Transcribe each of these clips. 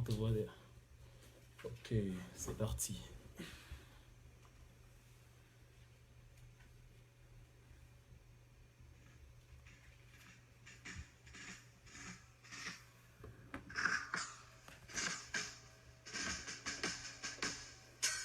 on te voit derrière. Ok, c'est parti.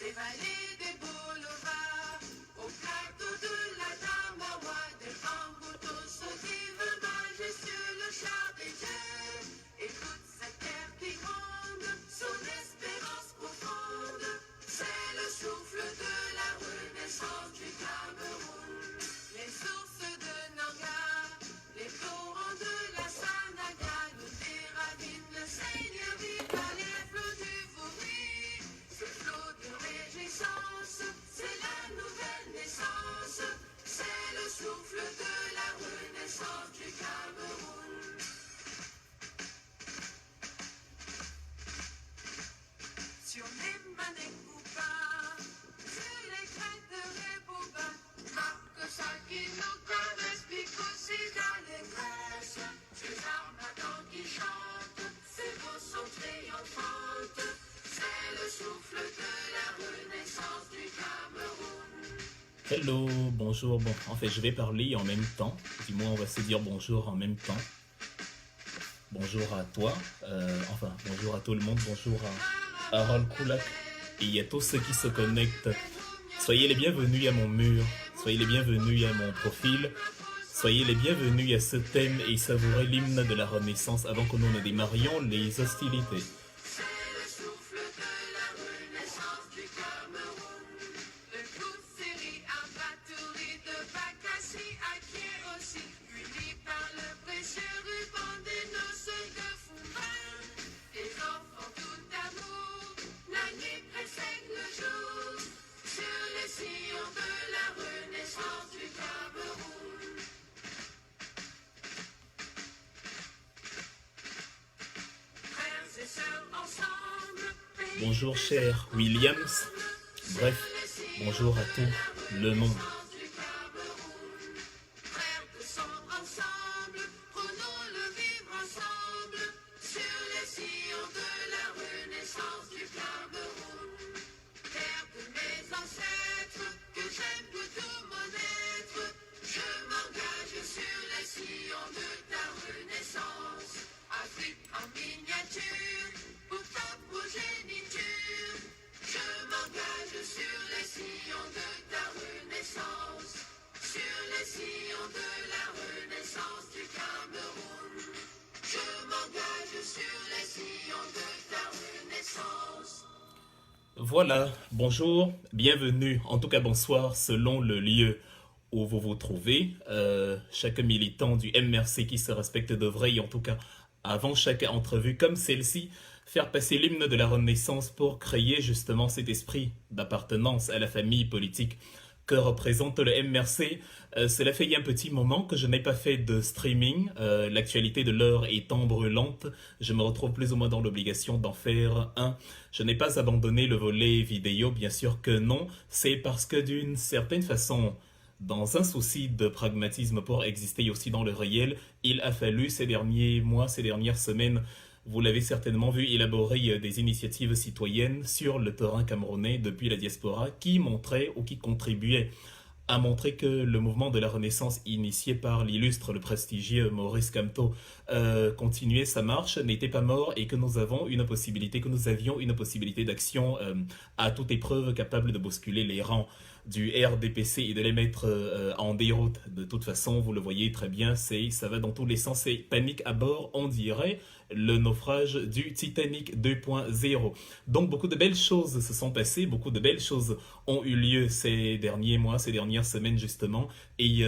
Des vallées, des boulevards, au plateau de la Damawa, des bambous sautivent majestueux le char des dieux. Et toute cette terre qui gronde, son espérance profonde, c'est le souffle de la renaissance du Cameroun. Les sources de Nanga, les torrents de la Sanaga, nous déravinent le Seigneur vive à les flots du Vouri. Ce flot de réjouissance, c'est la nouvelle naissance, c'est le souffle de la renaissance du Cameroun. Sur les Manekoupa, sur les crêtes de Reboba, marque ça qui nous caresse, pique aussi d'allégresse. Ces armatans qui chantent, ces voix sont triomphantes, c'est le souffle de la renaissance du Cameroun. Hello, bonjour. Bon, en fait, je vais parler en même temps. Du moins, on va se dire bonjour en même temps. Bonjour à toi. Bonjour à tout le monde. Bonjour à Harold Koulak. Et à tous ceux qui se connectent. Soyez les bienvenus à mon mur. Soyez les bienvenus à mon profil. Soyez les bienvenus à ce thème et savourez l'hymne de la Renaissance avant que nous ne démarrions les hostilités. C'est le souffle de la renaissance du Cameroun. De Kousseri à Batouri, de Bakassi à Kierosi, unis par le précieux ruban des noces de Fumba. Les enfants tout d'amour, la nuit précède le jour, sur les sillons de la renaissance du Cameroun. Frères et sœurs ensemble, pays Bonjour cher Williams. Bref, bonjour à tout le monde. du Cameroun. Frères de sang ensemble, prenons le vivre ensemble, sur les sillons de la renaissance du Cameroun. Terre de mes ancêtres, que j'aime de tout mon être, je m'engage sur les sillons de ta renaissance. Afrique en miniature, pour ta progéniture, je m'engage sur les sillons de ta renaissance, sur les sillons de la renaissance du Cameroun. Je m'engage sur les sillons de ta renaissance. Voilà, bonjour, bienvenue, en tout cas bonsoir selon le lieu où vous vous trouvez. Chaque militant du MRC qui se respecte devrait, en tout cas avant chaque entrevue comme celle-ci, faire passer l'hymne de la Renaissance pour créer justement cet esprit d'appartenance à la famille politique que représente le MRC. Cela fait un petit moment que je n'ai pas fait de streaming. L'actualité de l'heure étant brûlante, je me retrouve plus ou moins dans l'obligation d'en faire un. Je n'ai pas abandonné le volet vidéo, bien sûr que non. C'est parce que d'une certaine façon, dans un souci de pragmatisme pour exister aussi dans le réel, il a fallu ces derniers mois, ces dernières semaines, vous l'avez certainement vu, élaborer des initiatives citoyennes sur le terrain camerounais depuis la diaspora qui montraient ou qui contribuaient à montrer que le mouvement de la Renaissance initié par l'illustre, le prestigieux Maurice Kamto continuait sa marche, n'était pas mort et que nous avions une possibilité d'action à toute épreuve capable de bousculer les rangs du RDPC et de les mettre en déroute. De toute façon, vous le voyez très bien, ça va dans tous les sens, c'est panique à bord, on dirait le naufrage du Titanic 2.0. Donc beaucoup de belles choses se sont passées, beaucoup de belles choses ont eu lieu ces derniers mois, ces dernières semaines justement, et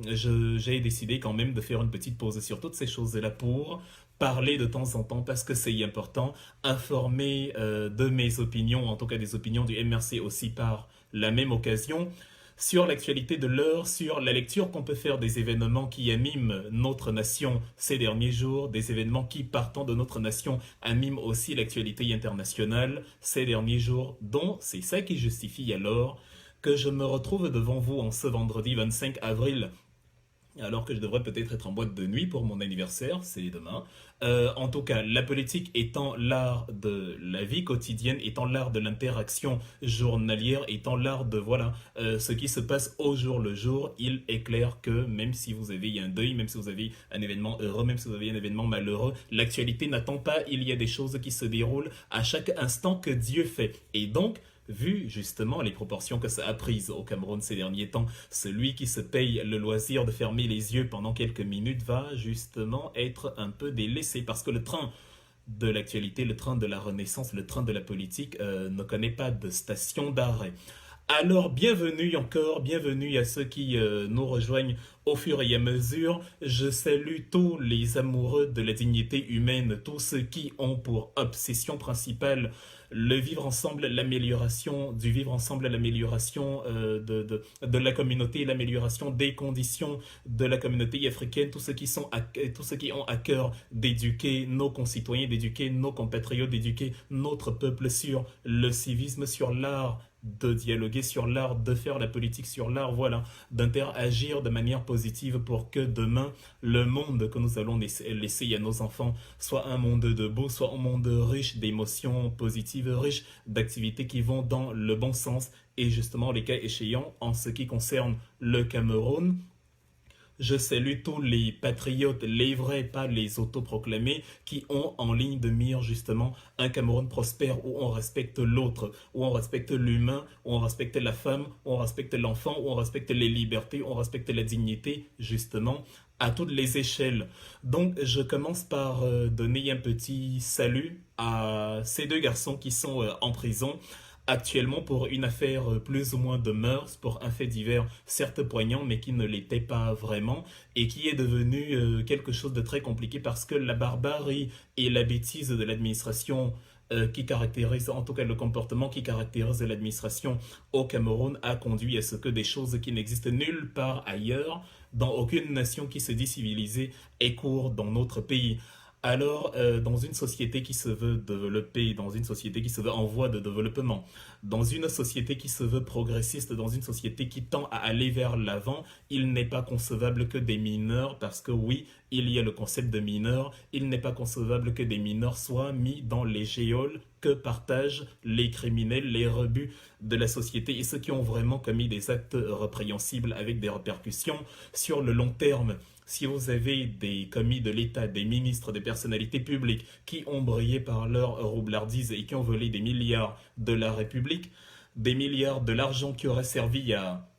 j'ai décidé quand même de faire une petite pause sur toutes ces choses-là pour parler de temps en temps, parce que c'est important, informer de mes opinions, en tout cas des opinions du MRC aussi par la même occasion, sur l'actualité de l'heure, sur la lecture qu'on peut faire des événements qui animent notre nation ces derniers jours, des événements qui, partant de notre nation, animent aussi l'actualité internationale ces derniers jours, dont c'est ça qui justifie alors que je me retrouve devant vous en ce vendredi 25 avril alors que je devrais peut-être être en boîte de nuit pour mon anniversaire, c'est demain. En tout cas, la politique étant l'art de la vie quotidienne, étant l'art de l'interaction journalière, étant l'art de voilà ce qui se passe au jour le jour, il est clair que même si vous avez un deuil, même si vous avez un événement heureux, même si vous avez un événement malheureux, l'actualité n'attend pas, il y a des choses qui se déroulent à chaque instant que Dieu fait. Et donc, vu justement les proportions que ça a prises au Cameroun ces derniers temps, celui qui se paye le loisir de fermer les yeux pendant quelques minutes va justement être un peu délaissé parce que le train de l'actualité, le train de la renaissance, le train de la politique ne connaît pas de station d'arrêt. Alors, bienvenue encore, bienvenue à ceux qui nous rejoignent au fur et à mesure. Je salue tous les amoureux de la dignité humaine, tous ceux qui ont pour obsession principale le vivre ensemble, l'amélioration du vivre ensemble, l'amélioration de la communauté, l'amélioration des conditions de la communauté africaine, tous ceux qui ont à cœur d'éduquer nos concitoyens, d'éduquer nos compatriotes, d'éduquer notre peuple sur le civisme, sur l'art de dialoguer, sur l'art de faire la politique, sur l'art, voilà, d'interagir de manière positive pour que demain, le monde que nous allons laisser à nos enfants soit un monde de beau, soit un monde riche d'émotions positives, riche d'activités qui vont dans le bon sens. Et justement, les cas échéants, en ce qui concerne le Cameroun, je salue tous les patriotes, les vrais, pas les autoproclamés, qui ont en ligne de mire justement un Cameroun prospère où on respecte l'autre, où on respecte l'humain, où on respecte la femme, où on respecte l'enfant, où on respecte les libertés, où on respecte la dignité, justement, à toutes les échelles. Donc, je commence par donner un petit salut à ces deux garçons qui sont en prison actuellement pour une affaire plus ou moins de mœurs, pour un fait divers certes poignant mais qui ne l'était pas vraiment et qui est devenu quelque chose de très compliqué parce que la barbarie et la bêtise de l'administration qui caractérise, en tout cas le comportement qui caractérise l'administration au Cameroun a conduit à ce que des choses qui n'existent nulle part ailleurs, dans aucune nation qui se dit civilisée, aient cours dans notre pays. Alors, dans une société qui se veut développer, dans une société qui se veut en voie de développement, dans une société qui se veut progressiste, dans une société qui tend à aller vers l'avant, il n'est pas concevable que des mineurs, parce que oui, il y a le concept de mineur, il n'est pas concevable que des mineurs soient mis dans les geôles que partagent les criminels, les rebuts de la société et ceux qui ont vraiment commis des actes répréhensibles avec des répercussions sur le long terme. Si vous avez des commis de l'État, des ministres, des personnalités publiques qui ont brillé par leur roublardise et qui ont volé des milliards de la République, des milliards de l'argent qui aurait servi à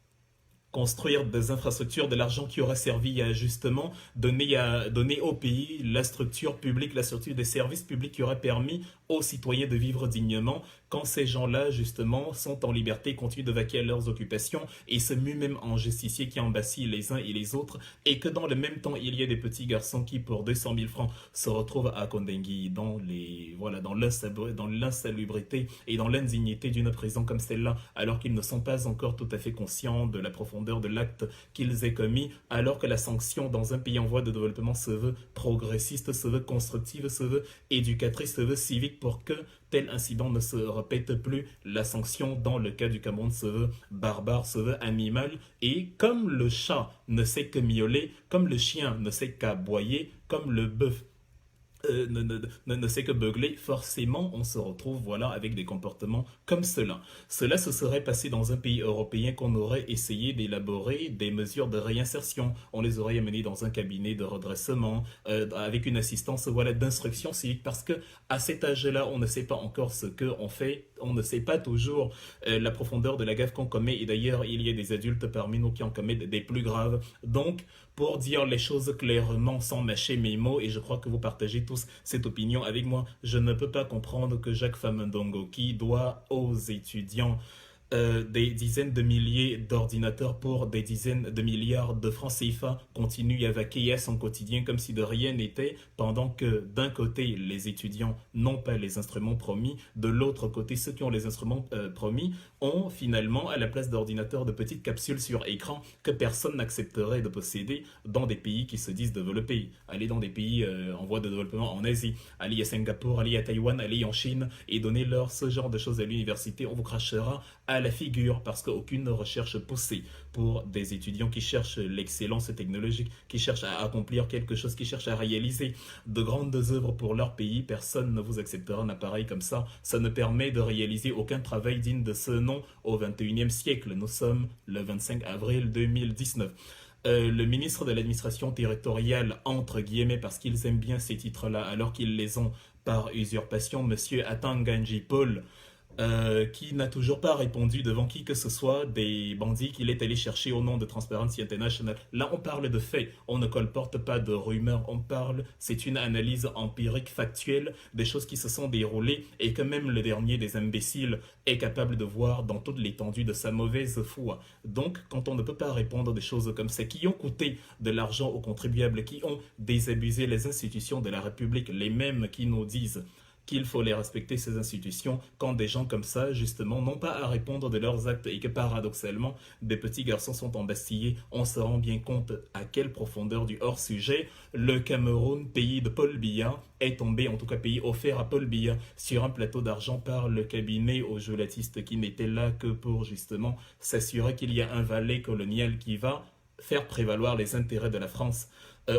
construire des infrastructures, de l'argent qui aurait servi à justement donner au pays la structure publique, la structure des services publics qui aurait permis aux citoyens de vivre dignement quand ces gens-là justement sont en liberté, continuent de vaquer à leurs occupations et se muent même en justiciers qui embasillent les uns et les autres et que dans le même temps il y a des petits garçons qui pour 200 000 francs se retrouvent à Kondengui dans l'insalubrité et dans l'indignité d'une prison comme celle-là alors qu'ils ne sont pas encore tout à fait conscients de la profondeur de l'acte qu'ils aient commis alors que la sanction dans un pays en voie de développement se veut progressiste, se veut constructive, se veut éducatrice, se veut civique pour que tel incident ne se répète plus. La sanction dans le cas du Cameroun se veut barbare, se veut animal et comme le chat ne sait que miauler, comme le chien ne sait qu'aboyer, comme le bœuf ne sait que beugler, forcément on se retrouve voilà avec des comportements comme cela. Cela se serait passé dans un pays européen qu'on aurait essayé d'élaborer des mesures de réinsertion. On les aurait amenés dans un cabinet de redressement avec une assistance voilà d'instruction civique parce que à cet âge-là on ne sait pas encore ce que on fait, on ne sait pas toujours la profondeur de la gaffe qu'on commet et d'ailleurs il y a des adultes parmi nous qui en commettent des plus graves. Donc pour dire les choses clairement sans mâcher mes mots et je crois que vous partagez tous cette opinion avec moi, je ne peux pas comprendre que Jacques Famendongo qui doit aux étudiants des dizaines de milliers d'ordinateurs pour des dizaines de milliards de francs CFA continue à vaquer à son quotidien comme si de rien n'était, pendant que d'un côté les étudiants n'ont pas les instruments promis, de l'autre côté ceux qui ont les instruments promis ont finalement à la place d'ordinateurs de petites capsules sur écran que personne n'accepterait de posséder dans des pays qui se disent développés. Allez dans des pays en voie de développement en Asie, allez à Singapour, allez à Taïwan, allez en Chine et donnez-leur ce genre de choses à l'université, on vous crachera à à la figure parce qu'aucune recherche poussée pour des étudiants qui cherchent l'excellence technologique, qui cherchent à accomplir quelque chose, qui cherchent à réaliser de grandes œuvres pour leur pays. Personne ne vous acceptera un appareil comme ça. Ça ne permet de réaliser aucun travail digne de ce nom au 21e siècle. Nous sommes le 25 avril 2019. Le ministre de l'administration territoriale, entre guillemets, parce qu'ils aiment bien ces titres-là, alors qu'ils les ont par usurpation, monsieur Atanganji Paul, qui n'a toujours pas répondu devant qui que ce soit des bandits qu'il est allé chercher au nom de Transparency International. Là, on parle de faits, on ne colporte pas de rumeurs, on parle, c'est une analyse empirique, factuelle, des choses qui se sont déroulées et que même le dernier des imbéciles est capable de voir dans toute l'étendue de sa mauvaise foi. Donc, quand on ne peut pas répondre des choses comme ça, qui ont coûté de l'argent aux contribuables, qui ont désabusé les institutions de la République, les mêmes qui nous disent qu'il faut les respecter, ces institutions, quand des gens comme ça, justement, n'ont pas à répondre de leurs actes et que paradoxalement, des petits garçons sont embastillés, on se rend bien compte à quelle profondeur du hors-sujet le Cameroun, pays de Paul Biya, est tombé, en tout cas pays offert à Paul Biya, sur un plateau d'argent par le cabinet aux gelattistes qui n'était là que pour justement s'assurer qu'il y a un valet colonial qui va faire prévaloir les intérêts de la France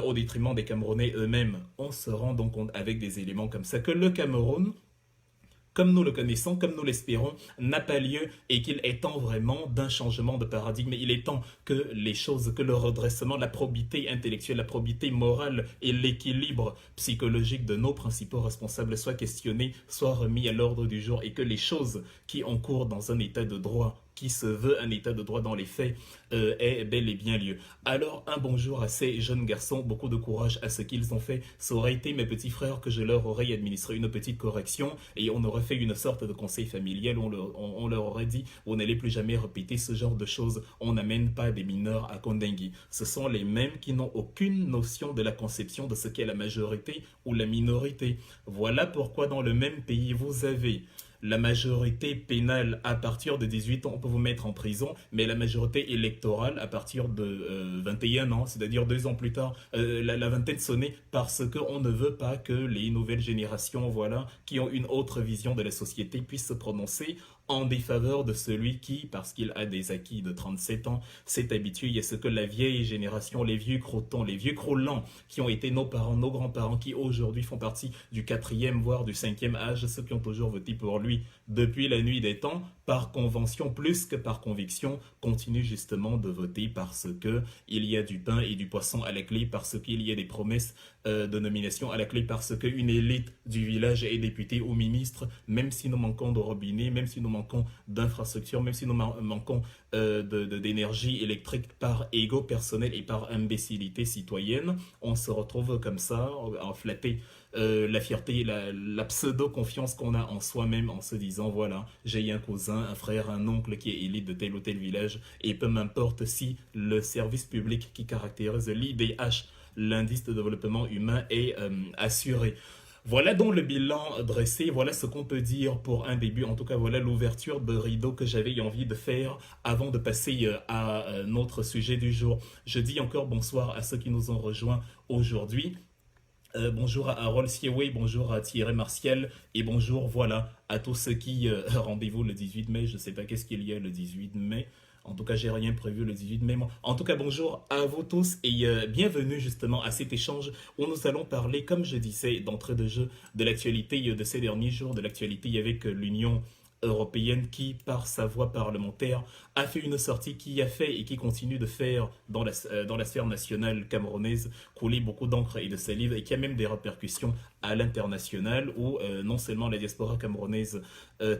au détriment des Camerounais eux-mêmes. On se rend donc compte avec des éléments comme ça que le Cameroun, comme nous le connaissons, comme nous l'espérons, n'a pas lieu et qu'il est temps vraiment d'un changement de paradigme. Il est temps que les choses, que le redressement, la probité intellectuelle, la probité morale et l'équilibre psychologique de nos principaux responsables soient questionnés, soient remis à l'ordre du jour et que les choses qui ont cours dans un état de droit qui se veut un état de droit dans les faits, est bel et bien lieu. Alors, un bonjour à ces jeunes garçons, beaucoup de courage à ce qu'ils ont fait. Ça aurait été mes petits frères que je leur aurais administré une petite correction et on aurait fait une sorte de conseil familial où on leur aurait dit, vous n'allez plus jamais répéter ce genre de choses, on n'amène pas des mineurs à Kondengui. Ce sont les mêmes qui n'ont aucune notion de la conception de ce qu'est la majorité ou la minorité. Voilà pourquoi dans le même pays, vous avez la majorité pénale à partir de 18 ans, on peut vous mettre en prison, mais la majorité électorale à partir de 21 ans, c'est-à-dire 2 ans plus tard, la vingtaine sonnée, parce qu'on ne veut pas que les nouvelles générations, voilà, qui ont une autre vision de la société, puissent se prononcer en défaveur de celui qui, parce qu'il a des acquis de 37 ans, s'est habitué à ce que la vieille génération, les vieux crottons, les vieux crollants qui ont été nos parents, nos grands-parents, qui aujourd'hui font partie du 4e, voire du 5e âge, ceux qui ont toujours voté pour lui depuis la nuit des temps, par convention plus que par conviction, continuent justement de voter parce que il y a du pain et du poisson à la clé, parce qu'il y a des promesses de nomination à la clé, parce qu'une élite du village est députée ou ministre, même si nous manquons de robinet, même si nous manquons d'infrastructures, même si nous manquons d'énergie électrique par ego personnel et par imbécilité citoyenne, on se retrouve comme ça, en flatter la fierté, la pseudo-confiance qu'on a en soi-même en se disant, voilà, j'ai un cousin, un frère, un oncle qui est élite de tel ou tel village, et peu m'importe si le service public qui caractérise l'IDH, l'indice de développement humain, est assuré. Voilà donc le bilan dressé, voilà ce qu'on peut dire pour un début, en tout cas voilà l'ouverture de rideau que j'avais envie de faire avant de passer à notre sujet du jour. Je dis encore bonsoir à ceux qui nous ont rejoints aujourd'hui. Bonjour à Harold Siewey, bonjour à Thierry Martial et bonjour voilà à tous ceux qui rendez-vous le 18 mai, je ne sais pas qu'est-ce qu'il y a le 18 mai. En tout cas, j'ai rien prévu le 18 mai. En tout cas, bonjour à vous tous et bienvenue justement à cet échange où nous allons parler, comme je disais d'entrée de jeu, de l'actualité de ces derniers jours, de l'actualité avec l'Union européenne qui, par sa voix parlementaire, a fait une sortie, qui a fait et qui continue de faire dans la sphère nationale camerounaise couler beaucoup d'encre et de salive et qui a même des répercussions à l'international où non seulement la diaspora camerounaise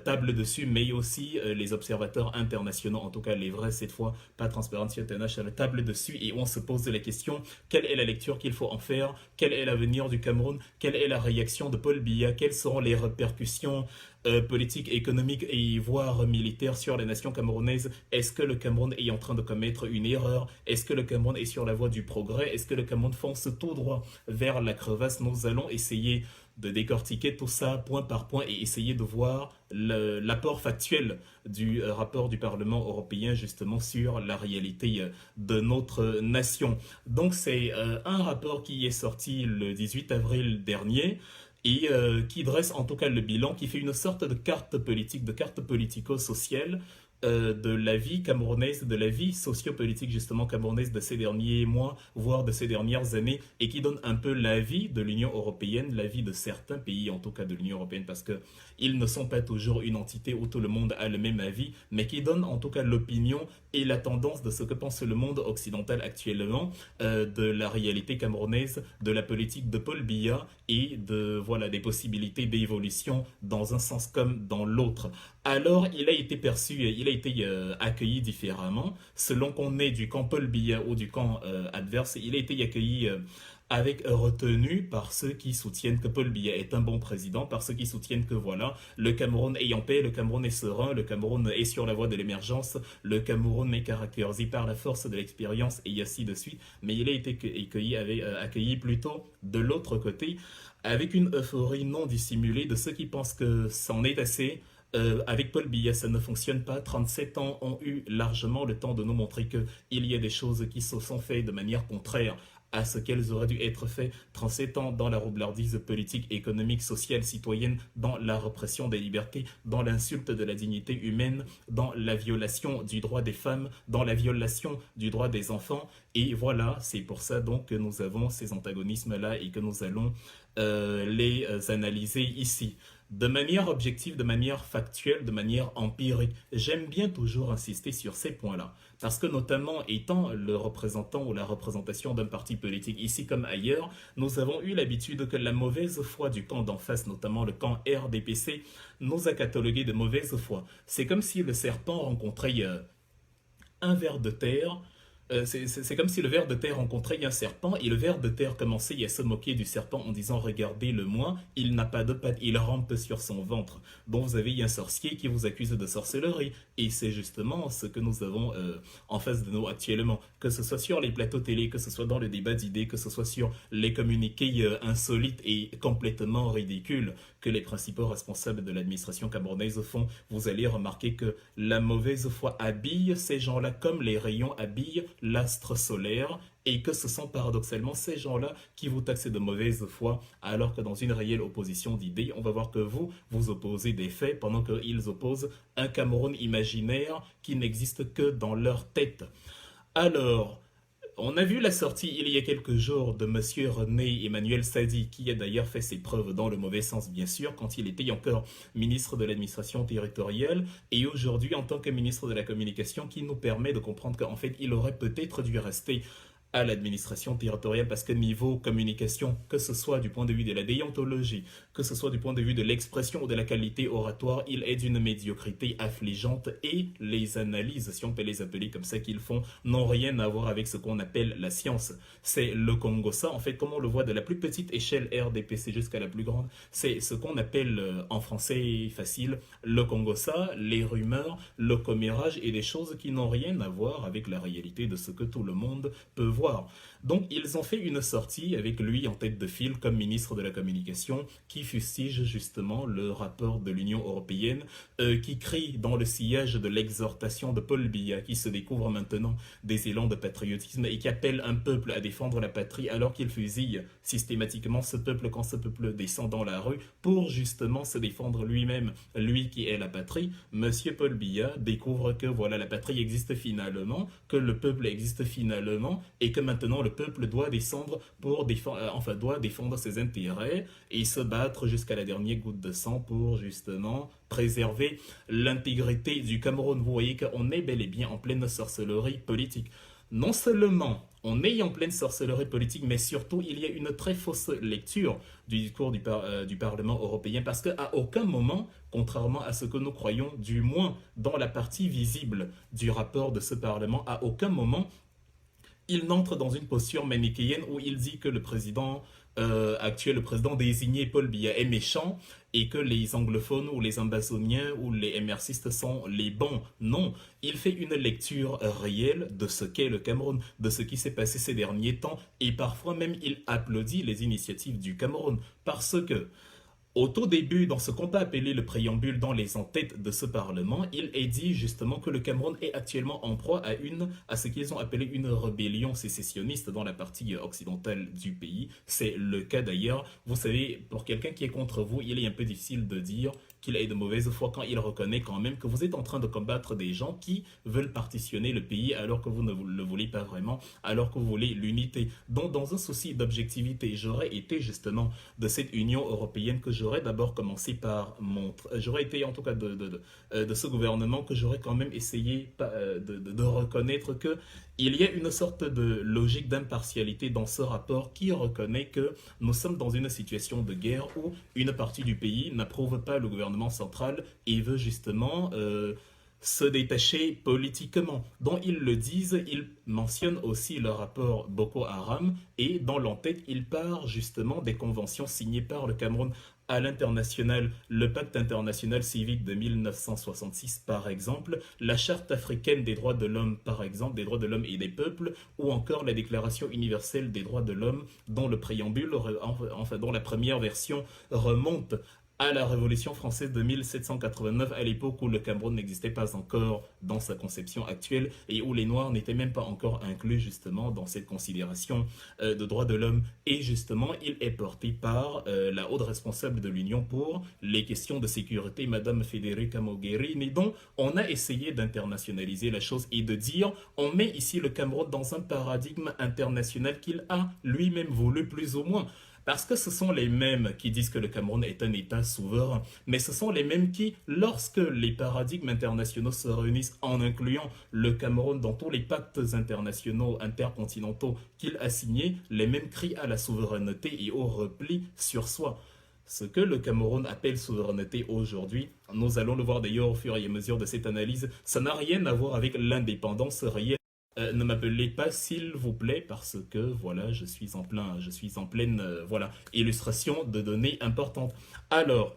table dessus, mais aussi les observateurs internationaux, en tout cas les vrais cette fois, pas Transparency International, table dessus et on se pose la question, quelle est la lecture qu'il faut en faire, quel est l'avenir du Cameroun, quelle est la réaction de Paul Biya, quelles seront les répercussions politique, économique et voire militaire sur les nations camerounaises. Est-ce que le Cameroun est en train de commettre une erreur? Est-ce que le Cameroun est sur la voie du progrès? Est-ce que le Cameroun fonce tout droit vers la crevasse? Nous allons essayer de décortiquer tout ça point par point et essayer de voir l'apport factuel du rapport du Parlement européen justement sur la réalité de notre nation. Donc c'est un rapport qui est sorti le 18 avril dernier et qui dresse en tout cas le bilan, qui fait une sorte de carte politique, de carte politico-sociale de la vie camerounaise, de la vie sociopolitique justement camerounaise de ces derniers mois, voire de ces dernières années, et qui donne un peu l'avis de l'Union européenne, l'avis de certains pays, en tout cas de l'Union européenne, parce que ils ne sont pas toujours une entité où tout le monde a le même avis, mais qui donne en tout cas l'opinion et la tendance de ce que pense le monde occidental actuellement, de la réalité camerounaise, de la politique de Paul Biya et de voilà des possibilités d'évolution dans un sens comme dans l'autre. Alors, il a été perçu, il a été accueilli différemment. Selon qu'on est du camp Paul Biya ou du camp adverse, il a été accueilli avec retenue par ceux qui soutiennent que Paul Biya est un bon président, par ceux qui soutiennent que voilà, le Cameroun est en paix, le Cameroun est serein, le Cameroun est sur la voie de l'émergence, le Cameroun est caractérisé par la force de l'expérience et ainsi de suite. Mais il a été accueilli plutôt de l'autre côté avec une euphorie non dissimulée de ceux qui pensent que c'en est assez. Avec Paul Biya, ça ne fonctionne pas. 37 ans ont eu largement le temps de nous montrer qu'il y a des choses qui se sont faites de manière contraire à ce qu'elles auraient dû être faites. 37 ans dans la roublardise politique, économique, sociale, citoyenne, dans la répression des libertés, dans l'insulte de la dignité humaine, dans la violation du droit des femmes, dans la violation du droit des enfants. Et voilà, c'est pour ça donc que nous avons ces antagonismes-là et que nous allons les analyser ici de manière objective, de manière factuelle, de manière empirique. J'aime bien toujours insister sur ces points-là, parce que notamment étant le représentant ou la représentation d'un parti politique ici comme ailleurs, nous avons eu l'habitude que la mauvaise foi du camp d'en face, notamment le camp RDPC, nous a catalogué de mauvaise foi. C'est comme si le serpent rencontrait un ver de terre. C'est comme si le ver de terre rencontrait un serpent et le ver de terre commençait à se moquer du serpent en disant regardez-le-moi, il n'a pas de pattes, il rampe sur son ventre. Donc vous avez un sorcier qui vous accuse de sorcellerie et c'est justement ce que nous avons en face de nous actuellement, que ce soit sur les plateaux télé, que ce soit dans le débat d'idées, que ce soit sur les communiqués insolites et complètement ridicules que les principaux responsables de l'administration camerounaise font. Vous allez remarquer que la mauvaise foi habille ces gens-là comme les rayons habillent l'astre solaire et que ce sont paradoxalement ces gens-là qui vous taxent de mauvaise foi, alors que dans une réelle opposition d'idées, on va voir que vous opposez des faits pendant qu'ils opposent un Cameroun imaginaire qui n'existe que dans leur tête. Alors, on a vu la sortie il y a quelques jours de Monsieur René Emmanuel Sadi, qui a d'ailleurs fait ses preuves dans le mauvais sens, bien sûr, quand il était encore ministre de l'administration territoriale, et aujourd'hui en tant que ministre de la communication, qui nous permet de comprendre qu'en fait, il aurait peut-être dû rester à l'administration territoriale parce que niveau communication, que ce soit du point de vue de la déontologie, que ce soit du point de vue de l'expression ou de la qualité oratoire, il est d'une médiocrité affligeante et les analyses, si on peut les appeler comme ça qu'ils font, n'ont rien à voir avec ce qu'on appelle la science. C'est le Congo ça, en fait, comme on le voit de la plus petite échelle RDPC jusqu'à la plus grande, c'est ce qu'on appelle en français facile le Congo ça, les rumeurs, le commérage et des choses qui n'ont rien à voir avec la réalité de ce que tout le monde peut voir. Donc ils ont fait une sortie avec lui en tête de file comme ministre de la communication qui fustige justement le rapport de l'Union européenne qui crie dans le sillage de l'exhortation de Paul Biya qui se découvre maintenant des élans de patriotisme et qui appelle un peuple à défendre la patrie alors qu'il fusille systématiquement ce peuple quand ce peuple descend dans la rue pour justement se défendre lui-même, lui qui est la patrie. Monsieur Paul Biya découvre que voilà la patrie existe finalement, que le peuple existe finalement et que maintenant le peuple doit descendre pour doit défendre ses intérêts et se battre jusqu'à la dernière goutte de sang pour justement préserver l'intégrité du Cameroun. Vous voyez qu'on est bel et bien en pleine sorcellerie politique. Non seulement on est en pleine sorcellerie politique, mais surtout il y a une très fausse lecture du discours du Parlement européen parce qu'à aucun moment, contrairement à ce que nous croyons, du moins dans la partie visible du rapport de ce Parlement, à aucun moment il n'entre dans une posture manichéenne où il dit que le président actuel, le président désigné Paul Biya est méchant et que les anglophones ou les ambazoniens ou les MRCistes sont les bons. Non, il fait une lecture réelle de ce qu'est le Cameroun, de ce qui s'est passé ces derniers temps et parfois même il applaudit les initiatives du Cameroun parce que Au tout début, dans ce qu'on peut appeler le préambule dans les entêtes de ce Parlement, il est dit justement que le Cameroun est actuellement en proie à ce qu'ils ont appelé une rébellion sécessionniste dans la partie occidentale du pays. C'est le cas d'ailleurs. Vous savez, pour quelqu'un qui est contre vous, il est un peu difficile de dire qu'il est de mauvaise foi quand il reconnaît quand même que vous êtes en train de combattre des gens qui veulent partitionner le pays alors que vous ne le voulez pas vraiment, alors que vous voulez l'unité. Donc, dans un souci d'objectivité, j'aurais été justement de cette Union européenne que j'aurais d'abord commencé par montrer, j'aurais été en tout cas de ce gouvernement que j'aurais quand même essayé de reconnaître que il y a une sorte de logique d'impartialité dans ce rapport qui reconnaît que nous sommes dans une situation de guerre où une partie du pays n'approuve pas le gouvernement central et veut justement se détacher politiquement. Dont ils le disent, ils mentionnent aussi le rapport Boko Haram et dans l'entête, ils parlent justement des conventions signées par le Cameroun à l'international, le pacte international civique de 1966 par exemple, la charte africaine des droits de l'homme par exemple, des droits de l'homme et des peuples, ou encore la déclaration universelle des droits de l'homme dont le préambule, enfin dont la première version remonte à la Révolution française de 1789, à l'époque où le Cameroun n'existait pas encore dans sa conception actuelle et où les Noirs n'étaient même pas encore inclus justement dans cette considération de droits de l'homme. Et justement, il est porté par la haute responsable de l'Union pour les questions de sécurité, Madame Federica Mogherini, dont on a essayé d'internationaliser la chose et de dire on met ici le Cameroun dans un paradigme international qu'il a lui-même voulu plus ou moins. Parce que ce sont les mêmes qui disent que le Cameroun est un État souverain, mais ce sont les mêmes qui, lorsque les paradigmes internationaux se réunissent en incluant le Cameroun dans tous les pactes internationaux, intercontinentaux qu'il a signés, les mêmes crient à la souveraineté et au repli sur soi. Ce que le Cameroun appelle souveraineté aujourd'hui, nous allons le voir d'ailleurs au fur et à mesure de cette analyse, ça n'a rien à voir avec l'indépendance réelle. Ne m'appelez pas s'il vous plaît parce que voilà, je suis en pleine voilà, illustration de données importantes. Alors,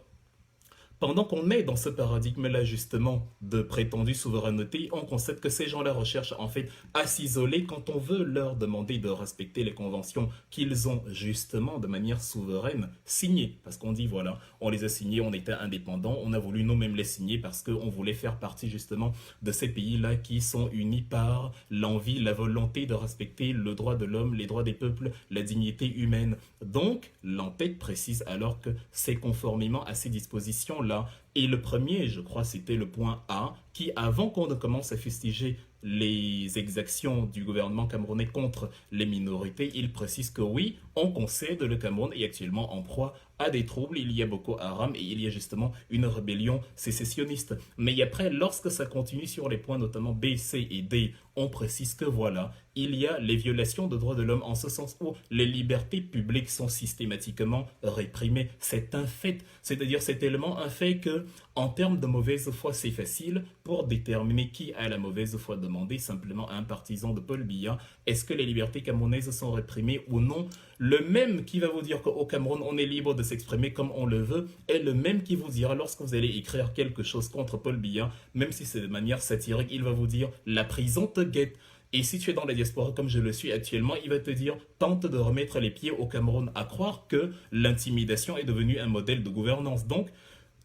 pendant qu'on est dans ce paradigme-là, justement, de prétendue souveraineté, on constate que ces gens-là recherchent en fait à s'isoler quand on veut leur demander de respecter les conventions qu'ils ont justement de manière souveraine signées. Parce qu'on dit, voilà, on les a signées, on était indépendants, on a voulu nous-mêmes les signer parce qu'on voulait faire partie justement de ces pays-là qui sont unis par l'envie, la volonté de respecter le droit de l'homme, les droits des peuples, la dignité humaine. Donc, l'entête précise alors que c'est conformément à ces dispositions-là. Et le premier, je crois, c'était le point A, qui, avant qu'on ne commence à fustiger les exactions du gouvernement camerounais contre les minorités, il précise que oui, on concède le Cameroun est actuellement en proie à des troubles. Il y a Boko Haram et il y a justement une rébellion sécessionniste. Mais après, lorsque ça continue sur les points notamment B, C et D, on précise que voilà, il y a les violations de droits de l'homme en ce sens où les libertés publiques sont systématiquement réprimées. C'est un fait. C'est-à-dire, c'est tellement un fait que, en termes de mauvaise foi, c'est facile pour déterminer qui a la mauvaise foi. Demander simplement à un partisan de Paul Biya, est-ce que les libertés camerounaises sont réprimées ou non? Le même qui va vous dire qu'au Cameroun, on est libre de s'exprimer comme on le veut, est le même qui vous dira, lorsque vous allez écrire quelque chose contre Paul Biya, même si c'est de manière satirique, il va vous dire, la prison te guette. Et si tu es dans la diaspora comme je le suis actuellement, il va te dire, tente de remettre les pieds au Cameroun, à croire que l'intimidation est devenue un modèle de gouvernance. Donc,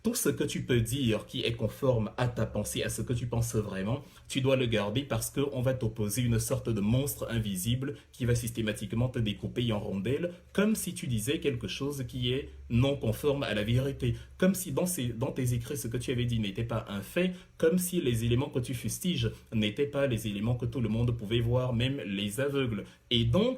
tout ce que tu peux dire qui est conforme à ta pensée, à ce que tu penses vraiment, tu dois le garder parce qu'on va t'opposer une sorte de monstre invisible qui va systématiquement te découper en rondelles, comme si tu disais quelque chose qui est non conforme à la vérité, comme si dans tes écrits ce que tu avais dit n'était pas un fait, comme si les éléments que tu fustiges n'étaient pas les éléments que tout le monde pouvait voir, même les aveugles. Et donc,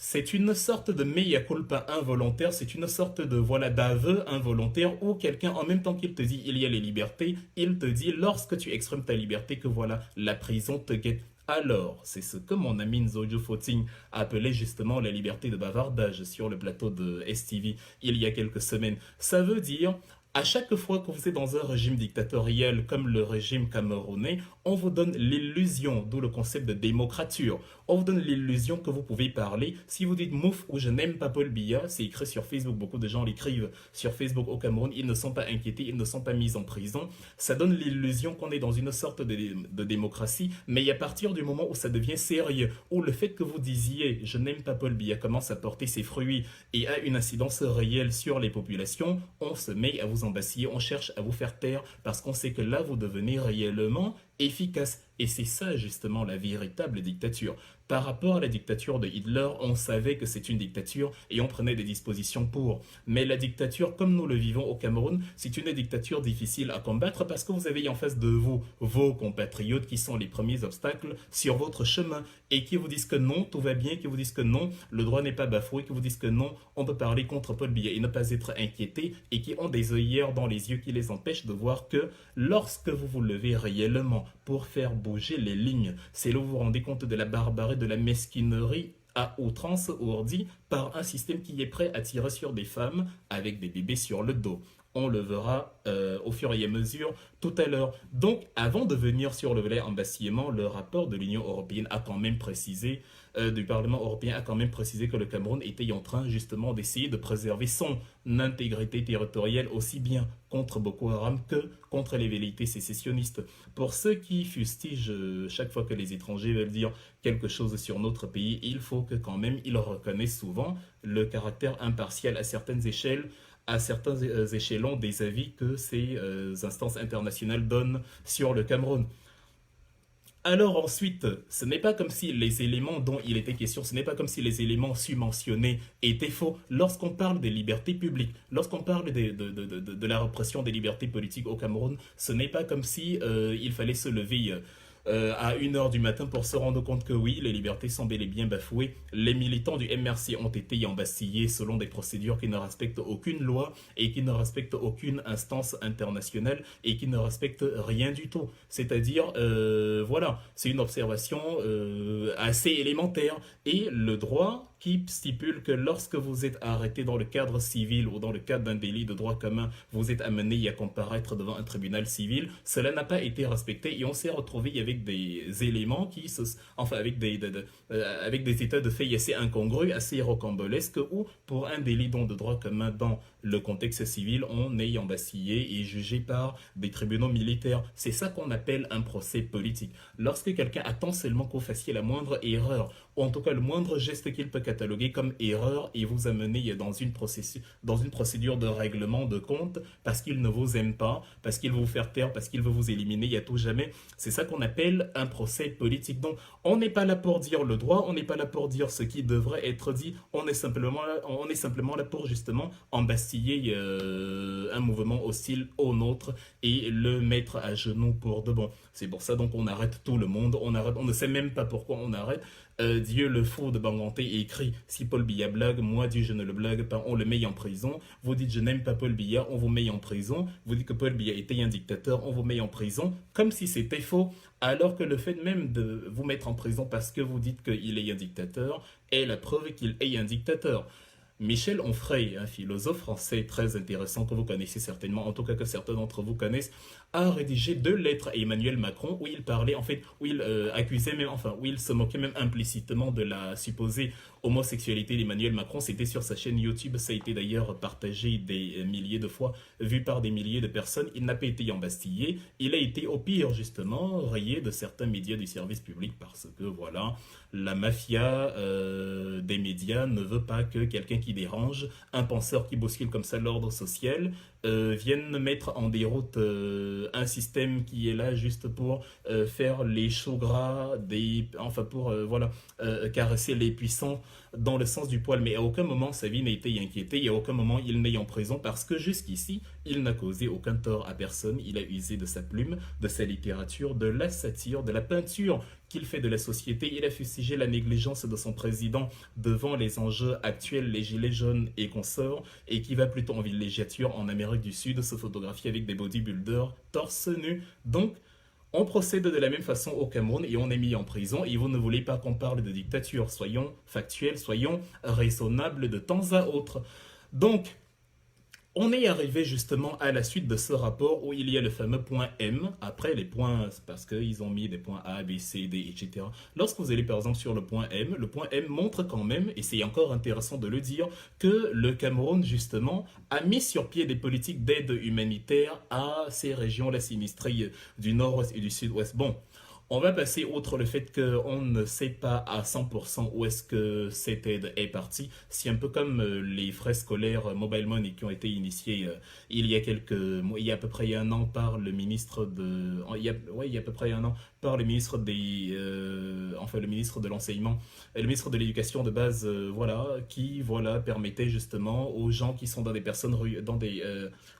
c'est une sorte de mea culpa involontaire, c'est une sorte de voilà d'aveu involontaire où quelqu'un, en même temps qu'il te dit il y a les libertés, il te dit lorsque tu exprimes ta liberté que voilà, la prison te guette. Alors, c'est ce que mon ami Nzojo Foting appelait justement la liberté de bavardage sur le plateau de STV il y a quelques semaines. Ça veut dire À chaque fois que vous êtes dans un régime dictatorial comme le régime camerounais, on vous donne l'illusion, d'où le concept de démocrature. On vous donne l'illusion que vous pouvez parler. Si vous dites mouf ou je n'aime pas Paul Biya, c'est écrit sur Facebook, beaucoup de gens l'écrivent sur Facebook au Cameroun, ils ne sont pas inquiétés, ils ne sont pas mis en prison. Ça donne l'illusion qu'on est dans une sorte de démocratie, mais à partir du moment où ça devient sérieux, où le fait que vous disiez je n'aime pas Paul Biya commence à porter ses fruits et a une incidence réelle sur les populations, on se met à vous embastiller, on cherche à vous faire taire parce qu'on sait que là vous devenez réellement efficace. Et c'est ça justement la véritable dictature. Par rapport à la dictature de Hitler, on savait que c'est une dictature et on prenait des dispositions pour. Mais la dictature, comme nous le vivons au Cameroun, c'est une dictature difficile à combattre parce que vous avez en face de vous vos compatriotes qui sont les premiers obstacles sur votre chemin et qui vous disent que non, tout va bien, qui vous disent que non, le droit n'est pas bafoué, qui vous disent que non, on peut parler contre Paul Biya et ne pas être inquiété et qui ont des œillères dans les yeux qui les empêchent de voir que lorsque vous vous levez réellement pour faire bouger les lignes, c'est là où vous vous rendez compte de la barbarie, de la mesquinerie à outrance ourdie par un système qui est prêt à tirer sur des femmes avec des bébés sur le dos. On le verra au fur et à mesure tout à l'heure. Donc, avant de venir sur le volet embastillement, le rapport de l'Union européenne a quand même précisé, du Parlement européen a quand même précisé que le Cameroun était en train justement d'essayer de préserver son intégrité territoriale aussi bien contre Boko Haram que contre les velléités sécessionnistes. Pour ceux qui fustigent chaque fois que les étrangers veulent dire quelque chose sur notre pays, il faut que quand même ils reconnaissent souvent le caractère impartial à certaines échelles, à certains échelons des avis que ces instances internationales donnent sur le Cameroun. Alors ensuite, ce n'est pas comme si les éléments dont il était question, ce n'est pas comme si les éléments submentionnés étaient faux. Lorsqu'on parle des libertés publiques, lorsqu'on parle de la répression des libertés politiques au Cameroun, ce n'est pas comme si il fallait se lever à 1 heure du matin pour se rendre compte que oui, les libertés sont bel et bien bafouées. Les militants du MRC ont été embastillés selon des procédures qui ne respectent aucune loi et qui ne respectent aucune instance internationale et qui ne respectent rien du tout. C'est-à-dire, voilà, c'est une observation assez élémentaire. Et le droit qui stipule que lorsque vous êtes arrêté dans le cadre civil ou dans le cadre d'un délit de droit commun, vous êtes amené à comparaître devant un tribunal civil, cela n'a pas été respecté et on s'est retrouvé avec des éléments enfin avec des états de fait assez incongrus, assez rocambolesques où pour un délit de droit commun dans le contexte civil, on est embastillé et jugé par des tribunaux militaires. C'est ça qu'on appelle un procès politique. Lorsque quelqu'un attend seulement que vous fassiez la moindre erreur, ou en tout cas le moindre geste qu'il peut cataloguer comme erreur et vous amener dans une procédure de règlement de compte parce qu'il ne vous aime pas, parce qu'il veut vous faire taire, parce qu'il veut vous éliminer à tout jamais, c'est ça qu'on appelle un procès politique. Donc on n'est pas là pour dire le droit, on n'est pas là pour dire ce qui devrait être dit, on est simplement là pour justement embastiller un mouvement hostile au nôtre et le mettre à genoux pour de bon. C'est pour ça donc on arrête tout le monde, on ne sait même pas pourquoi on arrête. Dieu le fou de Banganté écrit si Paul Biya blague, moi Dieu je ne le blague pas, on le met en prison. Vous dites je n'aime pas Paul Biya, on vous met en prison. Vous dites que Paul Biya était un dictateur, on vous met en prison, comme si c'était faux, alors que le fait même de vous mettre en prison parce que vous dites qu'il est un dictateur est la preuve qu'il est un dictateur. Michel Onfray, un philosophe français très intéressant que vous connaissez certainement, en tout cas que certains d'entre vous connaissent, a rédigé 2 lettres à Emmanuel Macron où il parlait, en fait, où il accusait même, enfin, où il se moquait même implicitement de la supposée homosexualité d'Emmanuel Macron. C'était sur sa chaîne YouTube, ça a été d'ailleurs partagé des milliers de fois, vu par des milliers de personnes. Il n'a pas été embastillé, il a été au pire justement rayé de certains médias du service public parce que voilà, la mafia des médias ne veut pas que quelqu'un qui dérange, un penseur qui bouscule comme ça l'ordre social, viennent mettre en déroute un système qui est là juste pour faire les choux gras, enfin pour caresser les puissants dans le sens du poil. Mais à aucun moment sa vie n'a été inquiétée et à aucun moment il n'est en prison parce que jusqu'ici il n'a causé aucun tort à personne. Il a usé de sa plume, de sa littérature, de la satire, de la peinture qu'il fait de la société. Il a fustigé la négligence de son président devant les enjeux actuels, les gilets jaunes et consorts, et qui va plutôt en villégiature en Amérique du Sud se photographier avec des bodybuilders torse nu. Donc, on procède de la même façon au Cameroun et on est mis en prison. Et vous ne voulez pas qu'on parle de dictature. Soyons factuels, soyons raisonnables de temps à autre. Donc, On est arrivé justement à la suite de ce rapport où il y a le fameux point M. Après, les points, c'est parce qu'ils ont mis des points A, B, C, D, etc. Lorsque vous allez par exemple sur le point M montre quand même, et c'est encore intéressant de le dire, que le Cameroun justement a mis sur pied des politiques d'aide humanitaire à ces régions-là sinistrées du nord-ouest et du sud-ouest. Bon, on va passer outre le fait qu'on ne sait pas à 100% où est-ce que cette aide est partie. C'est un peu comme les frais scolaires Mobile Money qui ont été initiés il y a quelques mois, il y a à peu près un an par le ministre de, il y a à peu près un an par le ministre enfin le ministre de l'enseignement, le ministre de l'éducation de base, voilà, qui voilà permettait justement aux gens qui sont dans des personnes,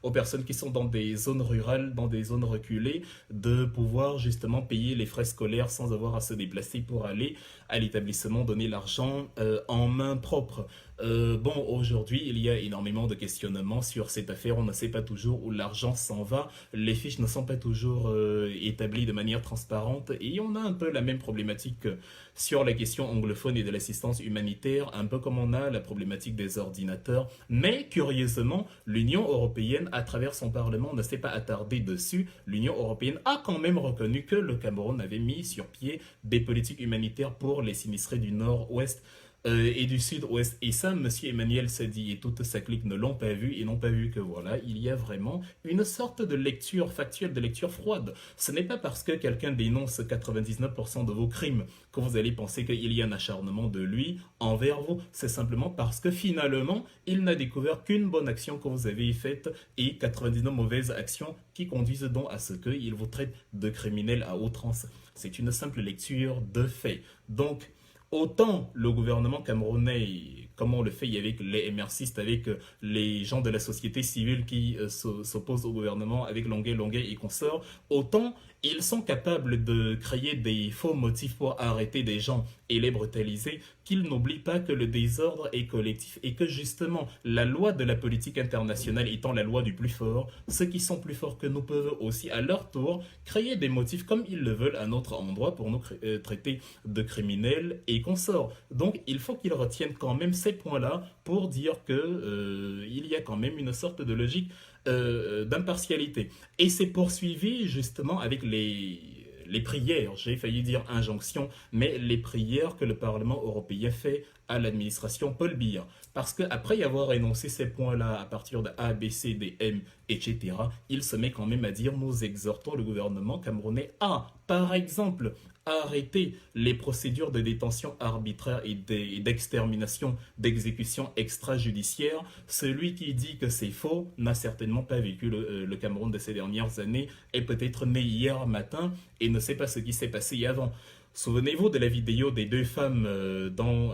aux personnes qui sont dans des zones rurales, dans des zones reculées, de pouvoir justement payer les frais scolaires sans avoir à se déplacer pour aller à l'établissement donner l'argent en main propre. Bon, aujourd'hui, il y a énormément de questionnements sur cette affaire. On ne sait pas toujours où l'argent s'en va. Les fiches ne sont pas toujours établies de manière transparente. Et on a un peu la même problématique sur la question anglophone et de l'assistance humanitaire, un peu comme on a la problématique des ordinateurs. Mais curieusement, l'Union européenne, à travers son Parlement, ne s'est pas attardée dessus. L'Union européenne a quand même reconnu que le Cameroun avait mis sur pied des politiques humanitaires pour les sinistrés du Nord-Ouest et du Sud-Ouest. Et ça, Monsieur Emmanuel Sadi et toute sa clique ne l'ont pas vu et n'ont pas vu que voilà, il y a vraiment une sorte de lecture factuelle, de lecture froide. Ce n'est pas parce que quelqu'un dénonce 99% de vos crimes que vous allez penser qu'il y a un acharnement de lui envers vous. C'est simplement parce que finalement, il n'a découvert qu'une bonne action que vous avez faite et 99 mauvaises actions qui conduisent donc à ce qu'il vous traite de criminel à outrance. C'est une simple lecture de fait. Donc, autant le gouvernement camerounais, comme on le fait avec les MRCistes, avec les gens de la société civile qui s'opposent au gouvernement, avec Longuet, Longuet et consorts, autant ils sont capables de créer des faux motifs pour arrêter des gens et les brutaliser, qu'ils n'oublient pas que le désordre est collectif et que justement la loi de la politique internationale étant la loi du plus fort, ceux qui sont plus forts que nous peuvent aussi à leur tour créer des motifs comme ils le veulent à notre endroit pour nous traiter de criminels et consorts. Donc il faut qu'ils retiennent quand même ces points-là pour dire que il y a quand même une sorte de logique d'impartialité. Et c'est poursuivi justement avec les prières, j'ai failli dire injonction, mais les prières que le Parlement européen fait à l'administration Paul Biya. Parce qu'après y avoir énoncé ces points-là à partir de A, B, C, D, M, etc., il se met quand même à dire nous exhortons le gouvernement camerounais à, par exemple, arrêter les procédures de détention arbitraire et d'extermination, d'exécution extrajudiciaire. Celui qui dit que c'est faux n'a certainement pas vécu le Cameroun de ces dernières années, est peut-être né hier matin et ne sait pas ce qui s'est passé avant. Souvenez-vous de la vidéo des deux femmes dans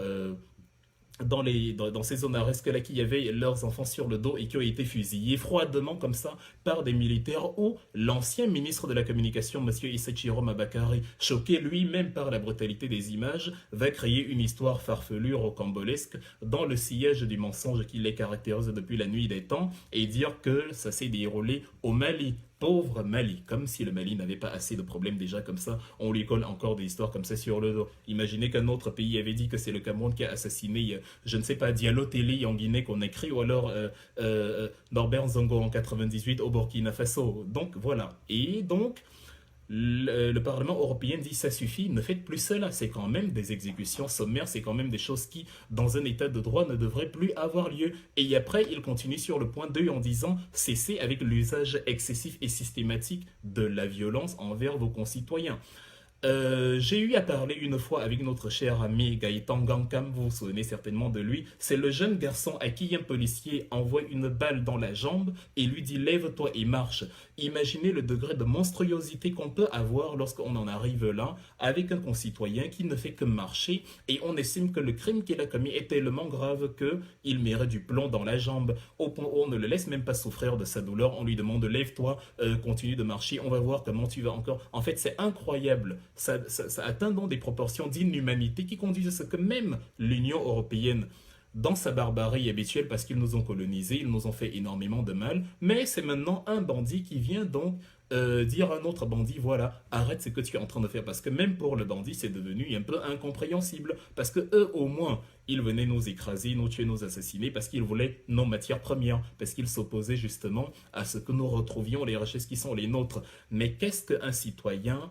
ces zones à risque là qui avaient leurs enfants sur le dos et qui ont été fusillés froidement comme ça par des militaires où l'ancien ministre de la communication, monsieur Isachiro Mabakari, choqué lui-même par la brutalité des images, va créer une histoire farfelue, rocambolesque dans le sillage du mensonge qui les caractérise depuis la nuit des temps et dire que ça s'est déroulé au Mali. Pauvre Mali, comme si le Mali n'avait pas assez de problèmes déjà comme ça, on lui colle encore des histoires comme ça sur le dos. Imaginez qu'un autre pays avait dit que c'est le Cameroun qui a assassiné, je ne sais pas, Diallo Telli en Guinée qu'on écrit, ou alors Norbert Zongo en 98 au Burkina Faso. Donc voilà. Et donc, le Parlement européen dit ça suffit, ne faites plus cela. C'est quand même des exécutions sommaires, c'est quand même des choses qui, dans un état de droit, ne devraient plus avoir lieu. Et après, il continue sur le point 2 en disant cessez avec l'usage excessif et systématique de la violence envers vos concitoyens. J'ai eu à parler une fois avec notre cher ami Gaëtan Gankam, vous vous souvenez certainement de lui. C'est le jeune garçon à qui un policier envoie une balle dans la jambe et lui dit lève-toi et marche. Imaginez le degré de monstruosité qu'on peut avoir lorsqu'on en arrive là avec un concitoyen qui ne fait que marcher et on estime que le crime qu'il a commis est tellement grave qu'il mérite du plomb dans la jambe au point où on ne le laisse même pas souffrir de sa douleur. On lui demande lève-toi, continue de marcher, on va voir comment tu vas encore. En fait, c'est incroyable. Ça atteint donc des proportions d'inhumanité qui conduisent à ce que même l'Union européenne dans sa barbarie habituelle parce qu'ils nous ont colonisés, ils nous ont fait énormément de mal, mais c'est maintenant un bandit qui vient donc dire à un autre bandit, voilà, arrête ce que tu es en train de faire, parce que même pour le bandit, c'est devenu un peu incompréhensible, parce que eux, au moins, ils venaient nous écraser, nous tuer, nous assassiner, parce qu'ils voulaient nos matières premières, parce qu'ils s'opposaient justement à ce que nous retrouvions, les richesses qui sont les nôtres. Mais qu'est-ce qu'un citoyen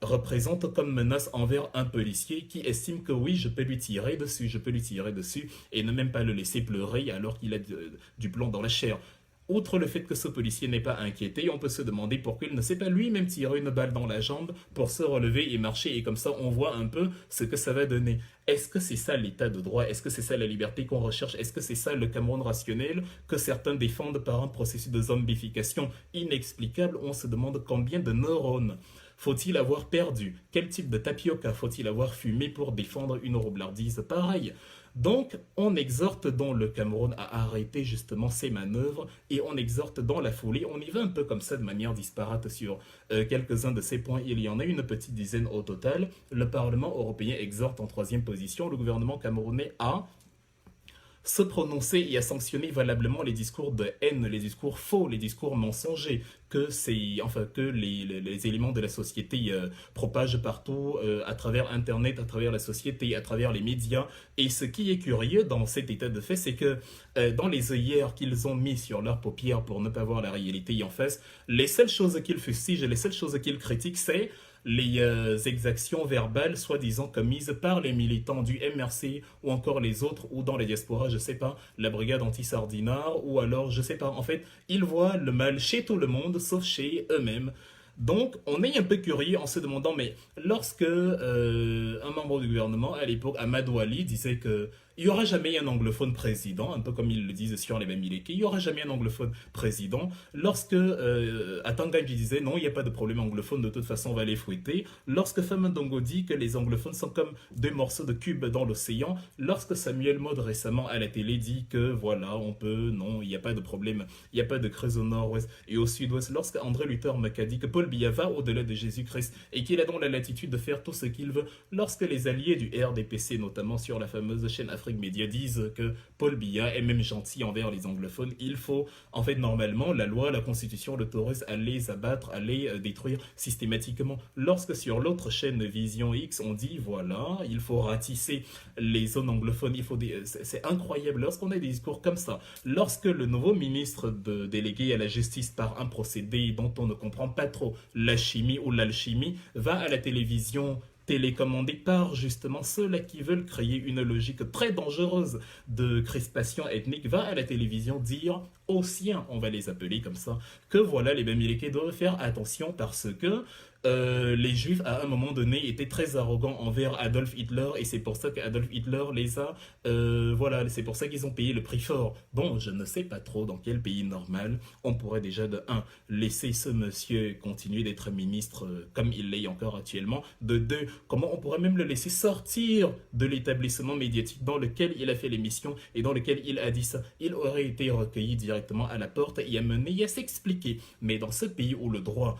représente comme menace envers un policier qui estime que oui, je peux lui tirer dessus, je peux lui tirer dessus et ne même pas le laisser pleurer alors qu'il a du plomb dans la chair. Outre le fait que ce policier n'est pas inquiété, on peut se demander pourquoi il ne s'est pas lui-même tiré une balle dans la jambe pour se relever et marcher, et comme ça on voit un peu ce que ça va donner. Est-ce que c'est ça l'état de droit? Est-ce que c'est ça la liberté qu'on recherche? Est-ce que c'est ça le Cameroun rationnel que certains défendent par un processus de zombification inexplicable? On se demande combien de neurones faut-il avoir perdu? Quel type de tapioca faut-il avoir fumé pour défendre une roublardise pareille? Donc, on exhorte dans le Cameroun à arrêter justement ces manœuvres et on exhorte dans la foulée. On y va un peu comme ça de manière disparate sur quelques-uns de ces points. Il y en a une petite dizaine au total. Le Parlement européen exhorte en troisième position le gouvernement camerounais à se prononcer et à sanctionner valablement les discours de haine, les discours faux, les discours mensongers que les éléments de la société propagent partout à travers Internet, à travers la société, à travers les médias. Et ce qui est curieux dans cet état de fait, c'est que dans les œillères qu'ils ont mis sur leurs paupières pour ne pas voir la réalité en face, les seules choses qu'ils fustigent, les seules choses qu'ils critiquent, c'est les exactions verbales soi-disant commises par les militants du MRC ou encore les autres, ou dans les diasporas, je sais pas, la brigade anti-sardinard, ou alors, je sais pas, en fait, ils voient le mal chez tout le monde, sauf chez eux-mêmes. Donc, on est un peu curieux en se demandant, mais lorsque un membre du gouvernement, à l'époque, Amadou Ali, disait que il n'y aura jamais un anglophone président, un peu comme ils le disent sur les Bamileke, il n'y aura jamais un anglophone président. Lorsque Atanganji disait non, il n'y a pas de problème anglophone, de toute façon on va les fouetter. Lorsque Famandongo dit que les anglophones sont comme deux morceaux de cube dans l'océan. Lorsque Samuel Maud récemment à la télé dit que voilà, on peut, non, il n'y a pas de problème, il n'y a pas de crise au nord-ouest et au sud-ouest. Lorsque André Luther Mac a dit que Paul Biya va au-delà de Jésus-Christ et qu'il a donc la latitude de faire tout ce qu'il veut. Lorsque les alliés du RDPC, notamment sur la fameuse chaîne Afrique Média, disent que Paul Biya est même gentil envers les anglophones, il faut, en fait, normalement, la loi, la constitution l'autorise à les abattre, à les détruire systématiquement. Lorsque sur l'autre chaîne Vision X, on dit, voilà, il faut ratisser les zones anglophones, c'est incroyable. Lorsqu'on a des discours comme ça, lorsque le nouveau ministre délégué à la justice par un procédé dont on ne comprend pas trop la chimie ou l'alchimie, va à la télévision télécommandé par justement ceux-là qui veulent créer une logique très dangereuse de crispation ethnique, va à la télévision dire aux siens, on va les appeler comme ça, que voilà, les Bamileke doivent faire attention parce que les Juifs, à un moment donné, étaient très arrogants envers Adolf Hitler et c'est pour ça qu'Adolf Hitler les a... voilà, c'est pour ça qu'ils ont payé le prix fort. Bon, je ne sais pas trop dans quel pays normal on pourrait déjà, de un, laisser ce monsieur continuer d'être ministre comme il l'est encore actuellement. De deux, comment on pourrait même le laisser sortir de l'établissement médiatique dans lequel il a fait l'émission et dans lequel il a dit ça. Il aurait été recueilli directement à la porte et amené à s'expliquer. Mais dans ce pays où le droit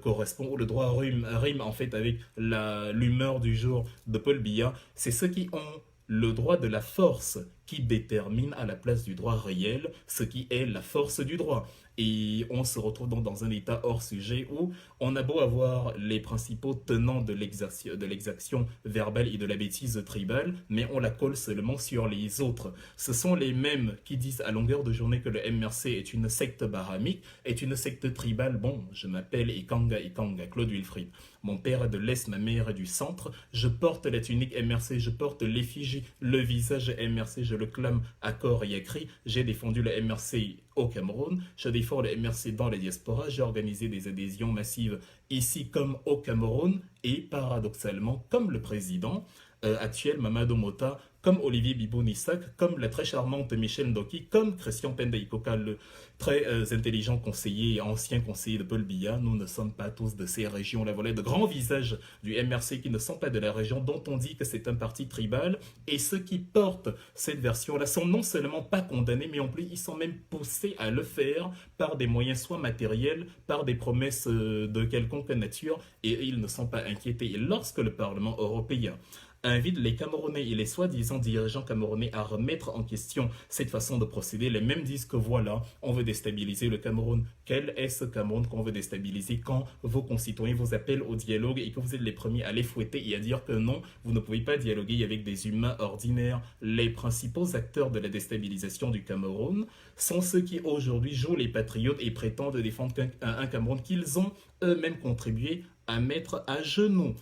correspond, où le droit rime en fait avec l'humeur du jour de Paul Biya, c'est ceux qui ont le droit de la force qui détermine à la place du droit réel ce qui est la force du droit. Et on se retrouve donc dans un état hors sujet où on a beau avoir les principaux tenants de l'exaction verbale et de la bêtise tribale, mais on la colle seulement sur les autres. Ce sont les mêmes qui disent à longueur de journée que le MRC est une secte baramique, est une secte tribale. Bon, je m'appelle Ikanga, Claude Wilfried. Mon père est de l'Est, ma mère est du centre. Je porte la tunique MRC, je porte l'effigie, le visage MRC, je le clame à corps et à cri. J'ai défendu le MRC au Cameroun, je défends le MRC dans les diasporas, j'ai organisé des adhésions massives ici comme au Cameroun et paradoxalement comme le président actuel Mamadou Mota, comme Olivier Bibo-Nissak, comme la très charmante Michelle Ndoki, comme Christian Penda Ikoka, le très intelligent conseiller et ancien conseiller de Paul Biya. Nous ne sommes pas tous de ces régions-là. Voilà de grands visages du MRC qui ne sont pas de la région, dont on dit que c'est un parti tribal. Et ceux qui portent cette version-là sont non seulement pas condamnés, mais en plus ils sont même poussés à le faire par des moyens soit matériels, par des promesses de quelconque nature, et ils ne sont pas inquiétés. Et lorsque le Parlement européen invite les Camerounais et les soi-disant dirigeants camerounais à remettre en question cette façon de procéder. Les mêmes disent que voilà, on veut déstabiliser le Cameroun. Quel est ce Cameroun qu'on veut déstabiliser quand vos concitoyens vous appellent au dialogue et que vous êtes les premiers à les fouetter et à dire que non, vous ne pouvez pas dialoguer avec des humains ordinaires. Les principaux acteurs de la déstabilisation du Cameroun sont ceux qui aujourd'hui jouent les patriotes et prétendent défendre un Cameroun qu'ils ont eux-mêmes contribué à mettre à genoux.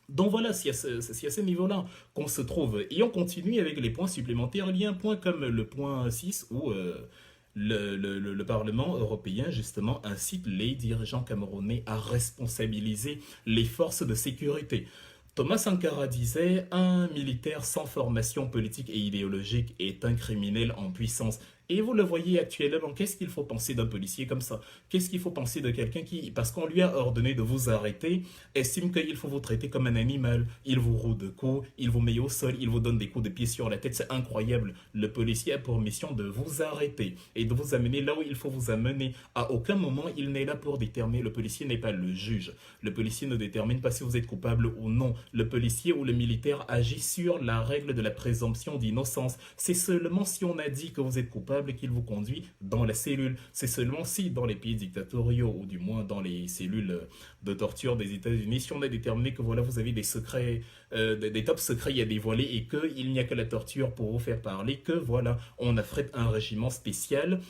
Donc voilà, c'est à ce niveau-là qu'on se trouve. Et on continue avec les points supplémentaires. Il y a un point comme le point 6 où le Parlement européen, justement, incite les dirigeants camerounais à responsabiliser les forces de sécurité. Thomas Sankara disait, un militaire sans formation politique et idéologique est un criminel en puissance. Et vous le voyez actuellement, qu'est-ce qu'il faut penser d'un policier comme ça? Qu'est-ce qu'il faut penser de quelqu'un qui, parce qu'on lui a ordonné de vous arrêter, estime qu'il faut vous traiter comme un animal? Il vous roue de coups, il vous met au sol, il vous donne des coups de pied sur la tête, c'est incroyable. Le policier a pour mission de vous arrêter et de vous amener là où il faut vous amener. À aucun moment, il n'est là pour déterminer. Le policier n'est pas le juge. Le policier ne détermine pas si vous êtes coupable ou non. Le policier ou le militaire agit sur la règle de la présomption d'innocence. C'est seulement si on a dit que vous êtes coupable qu'il vous conduit dans la cellule. C'est seulement si dans les pays dictatoriaux ou du moins dans les cellules de torture des États-Unis, si on a déterminé que voilà vous avez des secrets, des top secrets à dévoiler et qu'il n'y a que la torture pour vous faire parler, que voilà on affrète un régiment spécial,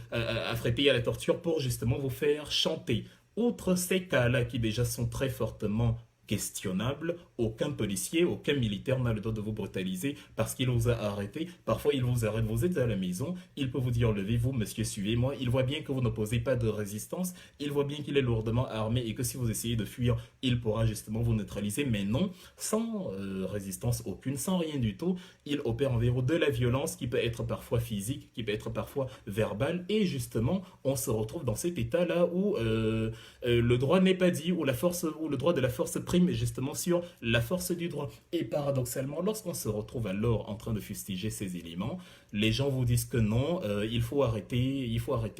affrété à la torture pour justement vous faire chanter. Outre ces cas-là qui déjà sont très fortement questionnable, aucun policier, aucun militaire n'a le droit de vous brutaliser parce qu'il vous a arrêté. Parfois, il vous arrête, vous êtes à la maison, il peut vous dire levez-vous, monsieur, suivez-moi. Il voit bien que vous n'opposez pas de résistance, il voit bien qu'il est lourdement armé et que si vous essayez de fuir, il pourra justement vous neutraliser. Mais non, sans résistance aucune, sans rien du tout, il opère envers de la violence qui peut être parfois physique, qui peut être parfois verbale. Et justement, on se retrouve dans cet état-là où le droit n'est pas dit, où la force, où le droit de la force prime justement sur la force du droit. Et paradoxalement, lorsqu'on se retrouve alors en train de fustiger ces éléments, les gens vous disent que non, il faut arrêter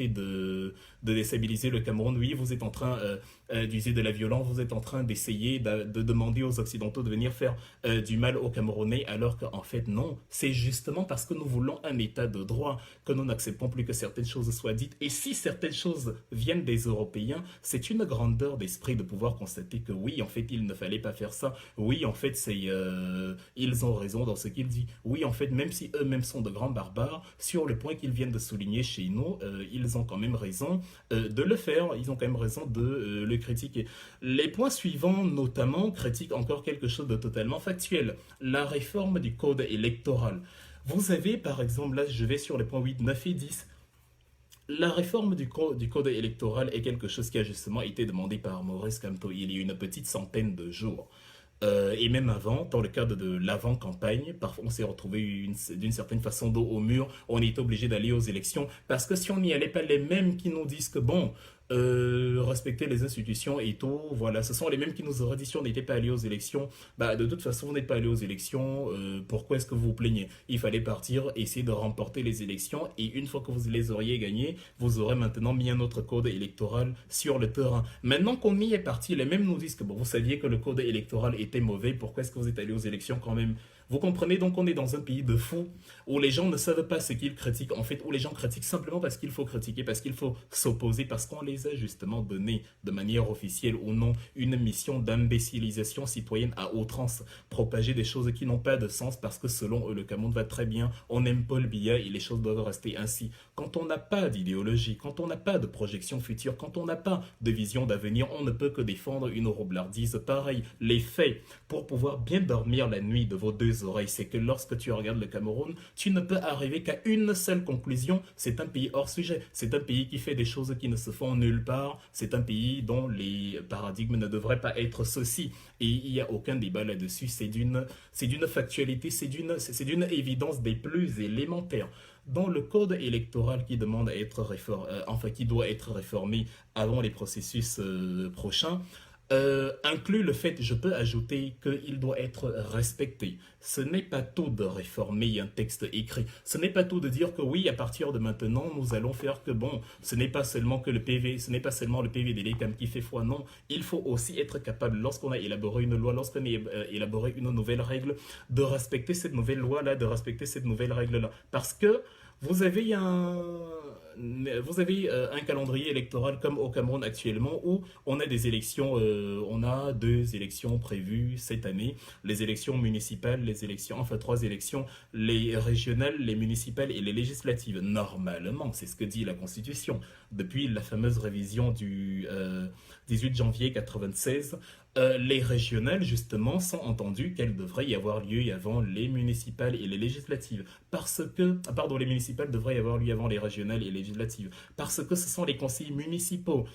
de déstabiliser le Cameroun. Oui, vous êtes en train d'user de la violence, vous êtes en train d'essayer de demander aux Occidentaux de venir faire du mal aux Camerounais, alors qu'en fait non, c'est justement parce que nous voulons un état de droit que nous n'acceptons plus que certaines choses soient dites. Et si certaines choses viennent des Européens, c'est une grandeur d'esprit de pouvoir constater que oui, en fait, il ne fallait pas faire ça. Oui, en fait, ils ont raison dans ce qu'ils disent. Oui, en fait, même si eux-mêmes sont de grands barbares, sur le point qu'ils viennent de souligner chez nous, ils ont quand même raison de le faire. Ils ont quand même raison de le critiquer. Les points suivants, notamment, critiquent encore quelque chose de totalement factuel. La réforme du code électoral. Vous avez, par exemple, là, je vais sur les points 8, 9 et 10. La réforme du code électoral est quelque chose qui a justement été demandé par Maurice Kamto il y a une petite centaine de jours. Et même avant, dans le cadre de l'avant-campagne, parfois on s'est retrouvé d'une certaine façon dos au mur, on est obligé d'aller aux élections, parce que si on n'y allait pas, les mêmes qui nous disent que bon, respecter les institutions et tout, voilà, ce sont les mêmes qui nous auraient dit si on n'était pas allé aux élections, bah de toute façon vous n'êtes pas allé aux élections, pourquoi est-ce que vous vous plaignez? Il fallait partir, essayer de remporter les élections, et une fois que vous les auriez gagnées, vous aurez maintenant mis un autre code électoral sur le terrain. Maintenant qu'on y est parti, les mêmes nous disent que bon, vous saviez que le code électoral était mauvais, pourquoi est-ce que vous êtes allé aux élections quand même? Vous comprenez donc qu'on est dans un pays de fous où les gens ne savent pas ce qu'ils critiquent, en fait, où les gens critiquent simplement parce qu'il faut critiquer, parce qu'il faut s'opposer, parce qu'on les a justement donné de manière officielle ou non une mission d'imbécilisation citoyenne à outrance, propager des choses qui n'ont pas de sens parce que selon eux le Cameroun va très bien, on aime Paul Biya et les choses doivent rester ainsi. Quand on n'a pas d'idéologie, quand on n'a pas de projection future, quand on n'a pas de vision d'avenir, on ne peut que défendre une roublardise pareille. Les faits, pour pouvoir bien dormir la nuit de vos deux oreilles, c'est que lorsque tu regardes le Cameroun, tu ne peux arriver qu'à une seule conclusion, c'est un pays hors sujet, c'est un pays qui fait des choses qui ne se font nulle part, c'est un pays dont les paradigmes ne devraient pas être ceux-ci, et il n'y a aucun débat là-dessus, c'est d'une factualité, c'est d'une évidence des plus élémentaires. Dans le code électoral qui demande à être qui doit être réformé avant les processus prochains, inclut le fait, je peux ajouter qu'il doit être respecté. Ce n'est pas tout de réformer un texte écrit. Ce n'est pas tout de dire que oui, à partir de maintenant, nous allons faire que bon, ce n'est pas seulement que le PV, ce n'est pas seulement le PV des LECAM qui fait foi. Non, il faut aussi être capable, lorsqu'on a élaboré une loi, lorsqu'on a élaboré une nouvelle règle, de respecter cette nouvelle loi-là, de respecter cette nouvelle règle-là. Parce que vous avez un calendrier électoral comme au Cameroun actuellement où on a des élections, on a deux élections prévues cette année, les élections municipales, les élections, enfin trois élections, les régionales, les municipales et les législatives. Normalement, c'est ce que dit la Constitution. Depuis la fameuse révision du 18 janvier 96, les régionales, justement, sont entendues qu'elles devraient y avoir lieu avant les municipales et les législatives. Parce que, pardon, les municipales devraient y avoir lieu avant les régionales et les législatives. Parce que ce sont les conseillers municipaux,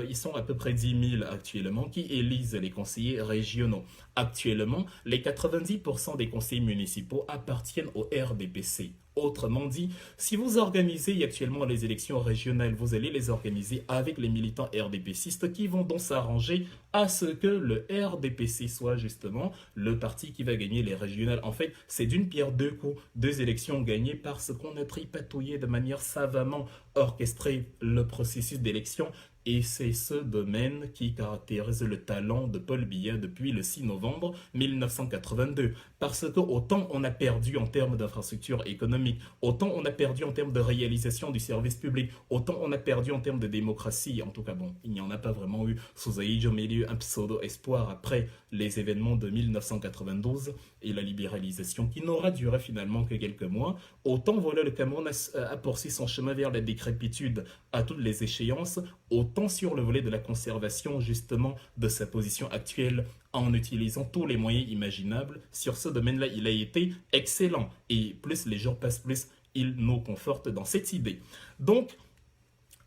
ils sont à peu près 10 000 actuellement, qui élisent les conseillers régionaux. Actuellement, les 90% des conseillers municipaux appartiennent au RDPC. Autrement dit, si vous organisez actuellement les élections régionales, vous allez les organiser avec les militants RDPCistes qui vont donc s'arranger à ce que le RDPC soit justement le parti qui va gagner les régionales. En fait, c'est d'une pierre deux coups, deux élections gagnées parce qu'on a tripatouillé de manière savamment orchestrée le processus d'élection. Et c'est ce domaine qui caractérise le talent de Paul Biya depuis le 6 novembre 1982. Parce que autant on a perdu en termes d'infrastructures économiques, autant on a perdu en termes de réalisation du service public, autant on a perdu en termes de démocratie. En tout cas, bon, il n'y en a pas vraiment eu sous Aïdjo Milieu un pseudo-espoir après les événements de 1992 et la libéralisation qui n'aura duré finalement que quelques mois. Autant voilà, le Cameroun a poursuivi son chemin vers la décrépitude à toutes les échéances, autant sur le volet de la conservation justement de sa position actuelle en utilisant tous les moyens imaginables. Sur ce domaine-là, il a été excellent. Et plus les jours passent, plus il nous conforte dans cette idée. Donc,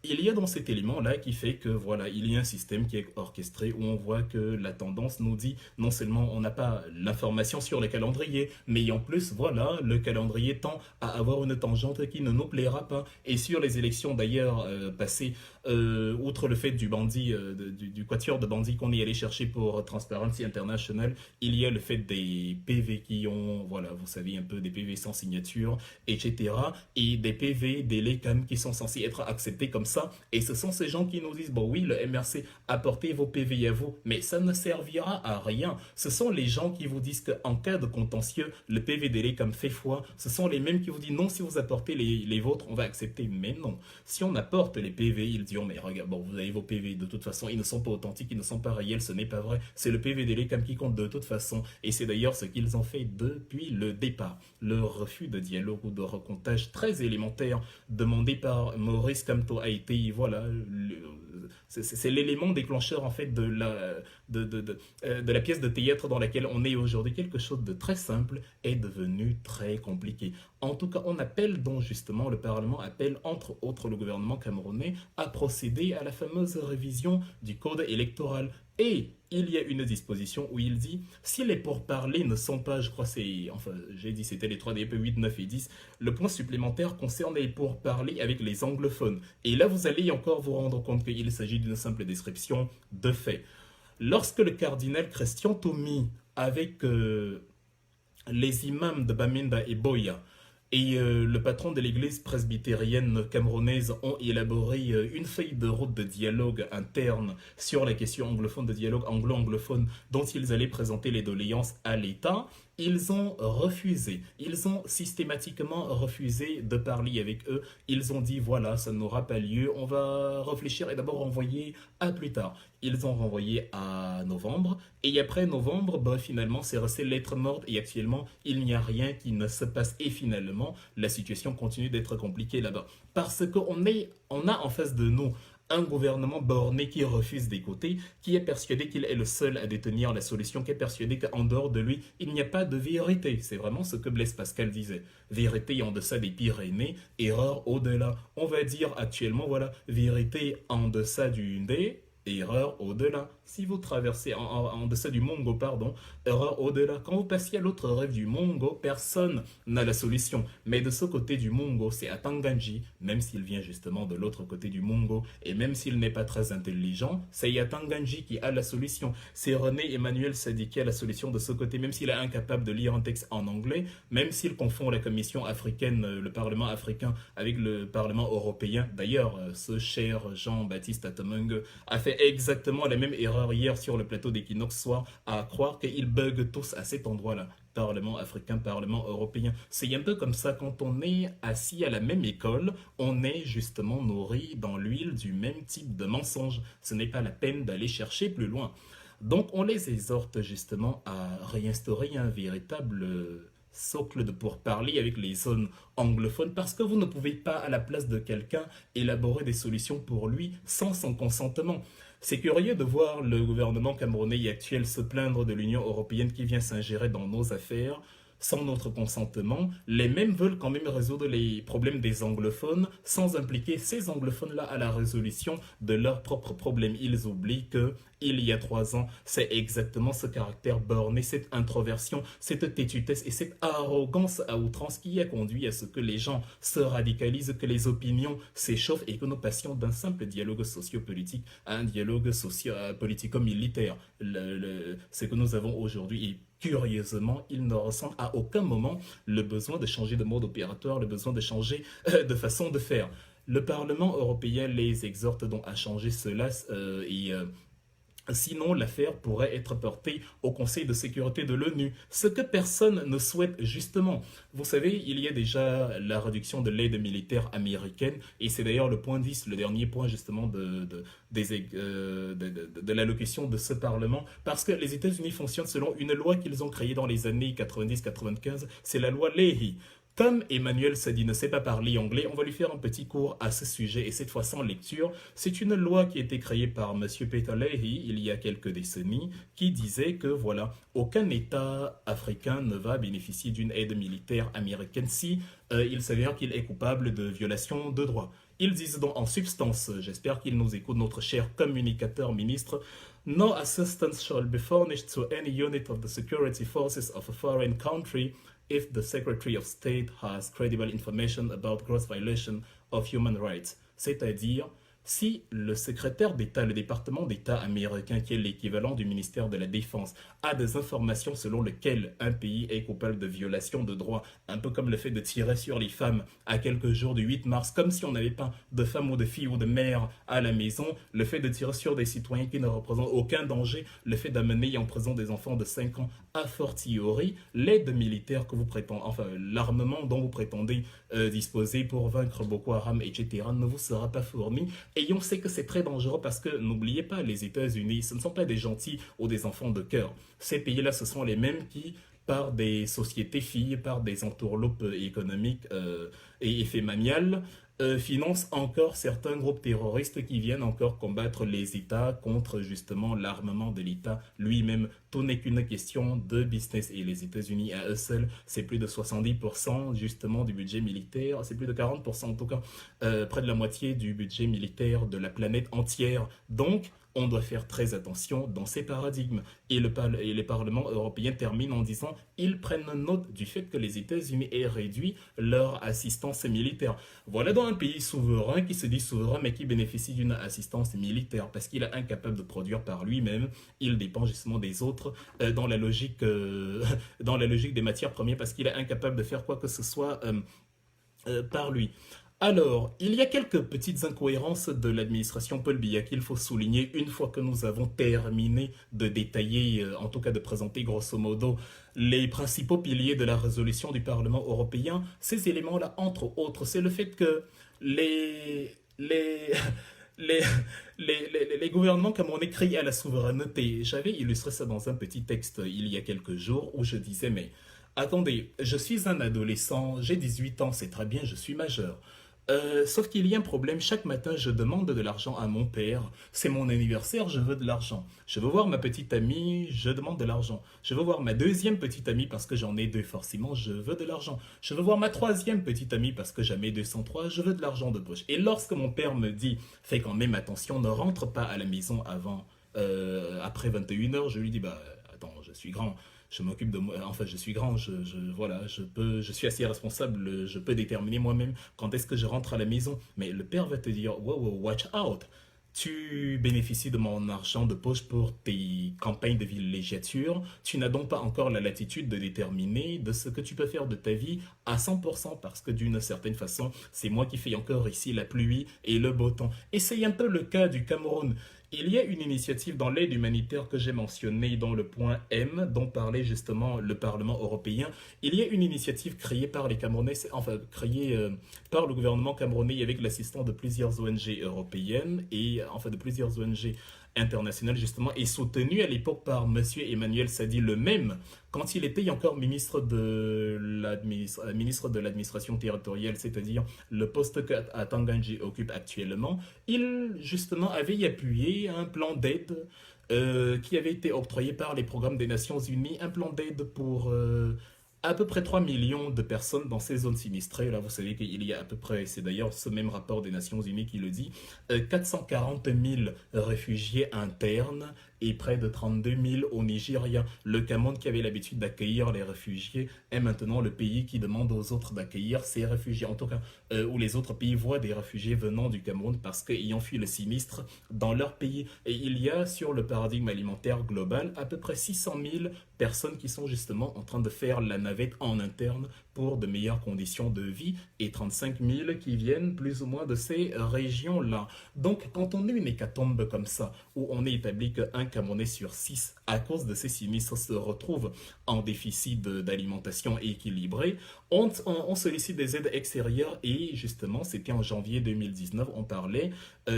il y a dans cet élément-là qui fait que voilà, il y a un système qui est orchestré où on voit que la tendance nous dit non seulement on n'a pas l'information sur le calendrier, mais en plus, voilà, le calendrier tend à avoir une tangente qui ne nous plaira pas. Et sur les élections d'ailleurs passées, outre le fait du bandit, du quatuor de bandits qu'on est allé chercher pour Transparency International, il y a le fait des PV qui ont, voilà, vous savez un peu, des PV sans signature, etc. Et des PV, des LECAM qui sont censés être acceptés comme ça. Et ce sont ces gens qui nous disent, bon oui, le MRC, apportez vos PV à vous, mais ça ne servira à rien. Ce sont les gens qui vous disent qu'en cas de contentieux, le PV des LECAM fait foi. Ce sont les mêmes qui vous disent, non, si vous apportez les vôtres, on va accepter. Mais non, si on apporte les PV, ils diront, mais regarde, bon, vous avez vos PV, de toute façon, ils ne sont pas authentiques, ils ne sont pas réels, ce n'est pas vrai. C'est le PV des LECAM qui compte de toute façon. Et c'est d'ailleurs ce qu'ils ont fait depuis le départ. Le refus de dialogue ou de recomptage très élémentaire demandé par Maurice Kamto a été, voilà, c'est l'élément déclencheur en fait de la pièce de théâtre dans laquelle on est aujourd'hui. Quelque chose de très simple est devenu très compliqué. En tout cas, on appelle donc justement, le Parlement appelle entre autres le gouvernement camerounais à procéder à la fameuse révision du code électoral. Et il y a une disposition où il dit, si les pourparlers ne sont pas, je crois c'est, enfin j'ai dit c'était les 3 DP 8, 9 et 10, le point supplémentaire concerne les pourparlers avec les anglophones. Et là vous allez encore vous rendre compte qu'il s'agit d'une simple description de fait. Lorsque le cardinal Christian Toumi, avec les imams de Bamenda et Boya, et le patron de l'église presbytérienne camerounaise ont élaboré une feuille de route de dialogue interne sur la question anglophone, de dialogue anglo-anglophone dont ils allaient présenter les doléances à l'État. Ils ont refusé, ils ont systématiquement refusé de parler avec eux. Ils ont dit voilà, ça n'aura pas lieu, on va réfléchir et d'abord renvoyer à plus tard. Ils ont renvoyé à novembre et après novembre, bah, finalement c'est resté lettre morte et actuellement il n'y a rien qui ne se passe et finalement la situation continue d'être compliquée là-bas. Parce on a en face de nous un gouvernement borné qui refuse d'écouter, qui est persuadé qu'il est le seul à détenir la solution, qui est persuadé qu'en dehors de lui, il n'y a pas de vérité. C'est vraiment ce que Blaise Pascal disait. Vérité en deçà des Pyrénées, erreur au-delà. On va dire actuellement, voilà, vérité en deçà du D, erreur au-delà. Si vous traversez en deçà du Mongo, pardon, erreur au-delà. Quand vous passez à l'autre rêve du Mongo, personne n'a la solution. Mais de ce côté du Mongo, c'est à Tanganji, même s'il vient justement de l'autre côté du Mongo, et même s'il n'est pas très intelligent, c'est Yatanganji qui a la solution. C'est René Emmanuel Sadi qui a la solution de ce côté, même s'il est incapable de lire un texte en anglais, même s'il confond la Commission africaine, le Parlement africain, avec le Parlement européen. D'ailleurs, ce cher Jean-Baptiste Atamung a fait exactement la même erreur hier sur le plateau d'Equinox Soir, à croire qu'ils bug tous à cet endroit-là. Parlement africain, Parlement européen. C'est un peu comme ça, quand on est assis à la même école, on est justement nourri dans l'huile du même type de mensonge. Ce n'est pas la peine d'aller chercher plus loin. Donc on les exhorte justement à réinstaurer un véritable socle de pourparlers avec les zones anglophones parce que vous ne pouvez pas, à la place de quelqu'un, élaborer des solutions pour lui sans son consentement. C'est curieux de voir le gouvernement camerounais actuel se plaindre de l'Union européenne qui vient s'ingérer dans nos affaires sans notre consentement. Les mêmes veulent quand même résoudre les problèmes des anglophones sans impliquer ces anglophones-là à la résolution de leurs propres problèmes. Ils oublient que il y a 3 ans, c'est exactement ce caractère borné, cette introversion, cette têtutesse et cette arrogance à outrance qui a conduit à ce que les gens se radicalisent, que les opinions s'échauffent et que nous passions d'un simple dialogue sociopolitique à un dialogue politico-militaire. Ce que nous avons aujourd'hui est curieusement, il ne ressent à aucun moment le besoin de changer de mode opératoire, le besoin de changer de façon de faire. Le Parlement européen les exhorte donc à changer cela sinon, l'affaire pourrait être portée au Conseil de sécurité de l'ONU, ce que personne ne souhaite justement. Vous savez, il y a déjà la réduction de l'aide militaire américaine, et c'est d'ailleurs le point 10, le dernier point justement de l'allocution de ce Parlement, parce que les États-Unis fonctionnent selon une loi qu'ils ont créée dans les années 90-95, c'est la loi Leahy. Comme Emmanuel Sadi ne sait pas parler anglais, on va lui faire un petit cours à ce sujet, et cette fois sans lecture. C'est une loi qui a été créée par M. Peter Leahy il y a quelques décennies, qui disait que voilà, aucun État africain ne va bénéficier d'une aide militaire américaine si il s'avère qu'il est coupable de violation de droits. Ils disent donc en substance, j'espère qu'il nous écoute, notre cher communicateur ministre, no assistance shall be furnished to any unit of the security forces of a foreign country if the Secretary of State has credible information about gross violation of human rights. C'est-à-dire, si le secrétaire d'État, le département d'État américain, qui est l'équivalent du ministère de la Défense, a des informations selon lesquelles un pays est coupable de violation de droits, un peu comme le fait de tirer sur les femmes à quelques jours du 8 mars, comme si on n'avait pas de femmes ou de filles ou de mères à la maison, le fait de tirer sur des citoyens qui ne représentent aucun danger, le fait d'amener en prison des enfants de 5 ans, a fortiori, l'aide militaire que vous prétendez, enfin l'armement dont vous prétendez disposer pour vaincre Boko Haram, etc., ne vous sera pas fourni. Et on sait que c'est très dangereux parce que, n'oubliez pas, les États-Unis, ce ne sont pas des gentils ou des enfants de cœur. Ces pays-là, ce sont les mêmes qui, par des sociétés filles, par des entourloupes économiques et effets maniales, financent encore certains groupes terroristes qui viennent encore combattre les États contre justement l'armement de l'État lui-même. Tout n'est qu'une question de business et les États-Unis à eux seuls, c'est plus de 70% justement du budget militaire, c'est plus de 40% en tout cas, près de la moitié du budget militaire de la planète entière. Donc, on doit faire très attention dans ces paradigmes. Et les parlements européens terminent en disant ils prennent note du fait que les États-Unis aient réduit leur assistance militaire. Voilà donc un pays souverain qui se dit souverain mais qui bénéficie d'une assistance militaire parce qu'il est incapable de produire par lui-même. Il dépend justement des autres dans la logique des matières premières parce qu'il est incapable de faire quoi que ce soit par lui. Alors, il y a quelques petites incohérences de l'administration Paul Biya qu'il faut souligner une fois que nous avons terminé de détailler, en tout cas de présenter grosso modo, les principaux piliers de la résolution du Parlement européen. Ces éléments-là, entre autres, c'est le fait que les, les, les gouvernements camerounais crient à la souveraineté. J'avais illustré ça dans un petit texte il y a quelques jours où je disais, mais attendez, je suis un adolescent, j'ai 18 ans, c'est très bien, je suis majeur. Sauf qu'il y a un problème, chaque matin je demande de l'argent à mon père, c'est mon anniversaire, je veux de l'argent. Je veux voir ma petite amie, je demande de l'argent. Je veux voir ma deuxième petite amie parce que j'en ai deux forcément, je veux de l'argent. Je veux voir ma troisième petite amie parce que j'en ai 203, je veux de l'argent de poche. Et lorsque mon père me dit, fais quand même attention, ne rentre pas à la maison avant après 21 heures, je lui dis, bah, attends, je suis grand, je m'occupe de moi, enfin, je suis grand, voilà, je suis assez responsable, je peux déterminer moi-même quand est-ce que je rentre à la maison. Mais le père va te dire, wow, wow, watch out. Tu bénéficies de mon argent de poche pour tes campagnes de villégiature. Tu n'as donc pas encore la latitude de déterminer de ce que tu peux faire de ta vie à 100% parce que d'une certaine façon, c'est moi qui fais encore ici la pluie et le beau temps. Et c'est un peu le cas du Cameroun. Il y a une initiative dans l'aide humanitaire que j'ai mentionnée dans le point M, dont parlait justement le Parlement européen. Il y a une initiative créée par les Camerounais, enfin créée par le gouvernement camerounais avec l'assistance de plusieurs ONG européennes et enfin de plusieurs ONG internationales justement, et soutenue à l'époque par Monsieur Emmanuel Sadi le même, quand il était encore ministre de l'administration territoriale, c'est-à-dire le poste qu'Atanganji occupe actuellement. Il justement avait appuyé un plan d'aide qui avait été octroyé par les programmes des Nations Unies, un plan d'aide pour à peu près 3 millions de personnes dans ces zones sinistrées. Là, vous savez qu'il y a à peu près, c'est d'ailleurs ce même rapport des Nations Unies qui le dit, 440 000 réfugiés internes et près de 32 000 au Nigeria. Le Cameroun, qui avait l'habitude d'accueillir les réfugiés, est maintenant le pays qui demande aux autres d'accueillir ces réfugiés. En tout cas, où les autres pays voient des réfugiés venant du Cameroun parce qu'ayant fui le sinistre dans leur pays. Et il y a sur le paradigme alimentaire global à peu près 600 000 personnes qui sont justement en train de faire la navette en interne pour de meilleures conditions de vie et 35 000 qui viennent plus ou moins de ces régions-là. Donc, quand on a une hécatombe comme ça, où on est établi qu'un Camerounais sur 6, à cause de ces sinistres, se retrouve en déficit d'alimentation équilibrée, on sollicite des aides extérieures et justement, c'était en janvier 2019, on parlait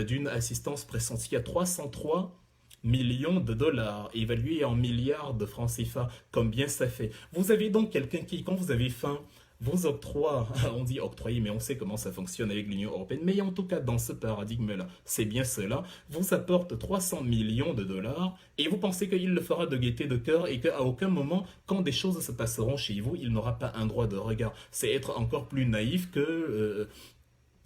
d'une assistance pressentie à 303 millions de dollars, évalués en milliards de francs CFA. Combien ça fait? Vous avez donc quelqu'un qui, quand vous avez faim, vous octroie, on dit octroyer, mais on sait comment ça fonctionne avec l'Union européenne, mais en tout cas dans ce paradigme-là, c'est bien cela, vous apporte 300 millions de dollars et vous pensez qu'il le fera de gaieté de cœur et qu'à aucun moment, quand des choses se passeront chez vous, il n'aura pas un droit de regard. C'est être encore plus naïf que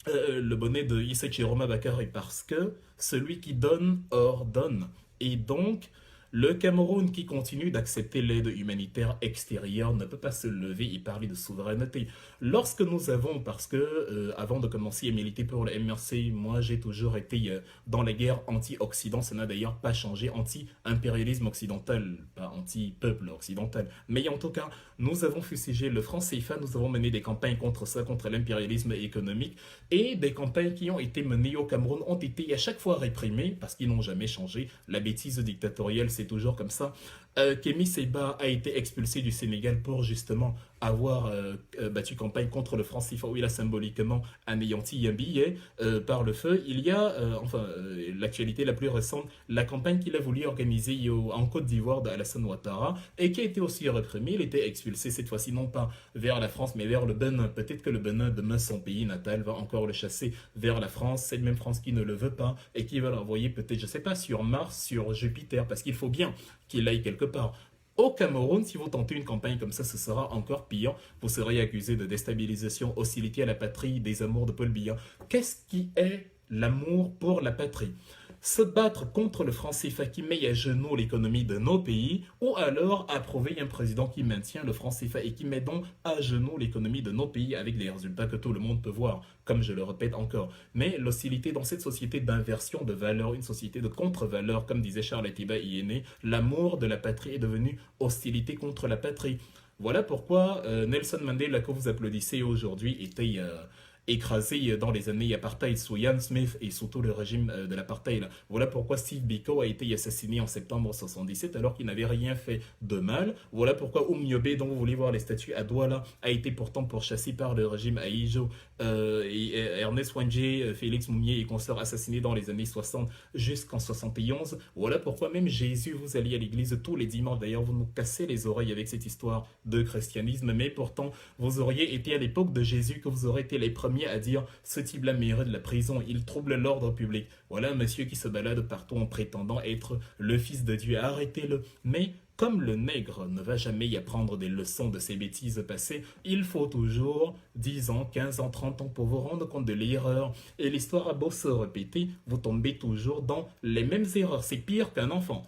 le bonnet de Issei Bakary parce que celui qui donne ordonne. Et donc, le Cameroun qui continue d'accepter l'aide humanitaire extérieure ne peut pas se lever et parler de souveraineté. Lorsque nous avons, parce que avant de commencer à militer pour le MRC, moi j'ai toujours été dans la guerre anti-Occident, ça n'a d'ailleurs pas changé, anti-impérialisme occidental, pas anti-peuple occidental. Mais en tout cas, nous avons fustigé le franc CFA, nous avons mené des campagnes contre ça, contre l'impérialisme économique, et des campagnes qui ont été menées au Cameroun ont été à chaque fois réprimées, parce qu'ils n'ont jamais changé. La bêtise dictatoriale, c'est toujours comme ça. Kémy Seba a été expulsé du Sénégal pour justement avoir battu campagne contre le franc CFA où il a symboliquement anéanti un billet par le feu. Il y a, l'actualité la plus récente, la campagne qu'il a voulu organiser en Côte d'Ivoire d'Alassane Ouattara et qui a été aussi réprimée. Il était expulsé cette fois-ci non pas vers la France mais vers le Bénin. Peut-être que le Bénin, demain son pays natal, va encore le chasser vers la France. Cette même France qui ne le veut pas et qui va l'envoyer peut-être, je sais pas, sur Mars, sur Jupiter, parce qu'il faut bien qu'il aille quelque part. Au Cameroun, si vous tentez une campagne comme ça, ce sera encore pire. Vous serez accusé de déstabilisation, hostilité à la patrie, des amours de Paul Biya. Qu'est-ce qui est l'amour pour la patrie? Se battre contre le franc CFA qui met à genoux l'économie de nos pays, ou alors approuver un président qui maintient le franc CFA et qui met donc à genoux l'économie de nos pays avec les résultats que tout le monde peut voir, comme je le répète encore. Mais l'hostilité dans cette société d'inversion de valeurs, une société de contre-valeurs, comme disait Charles Atiba Iéné, l'amour de la patrie est devenu hostilité contre la patrie. Voilà pourquoi Nelson Mandela, que vous applaudissez aujourd'hui, était écrasé dans les années apartheid sous Ian Smith et surtout le régime de l'apartheid. Voilà pourquoi Steve Biko a été assassiné en septembre 1977 alors qu'il n'avait rien fait de mal. Voilà pourquoi Oumniobé, dont vous voulez voir les statues à Douala, a été pourtant pourchassé par le régime Aïjo et Ernest Wangé, Félix Moumier et consorts assassinés dans les années 60 jusqu'en 71. Voilà pourquoi même Jésus, vous alliez à l'église tous les dimanches. D'ailleurs, vous nous cassez les oreilles avec cette histoire de christianisme, mais pourtant, vous auriez été à l'époque de Jésus que vous aurez été les premiers à dire ce type-là mérite de la prison, il trouble l'ordre public. Voilà un monsieur qui se balade partout en prétendant être le fils de Dieu. Arrêtez-le. Mais Comme le nègre ne va jamais y apprendre des leçons de ses bêtises passées, il faut toujours 10 ans, 15 ans, 30 ans pour vous rendre compte de l'erreur. Et l'histoire a beau se répéter, vous tombez toujours dans les mêmes erreurs. C'est pire qu'un enfant.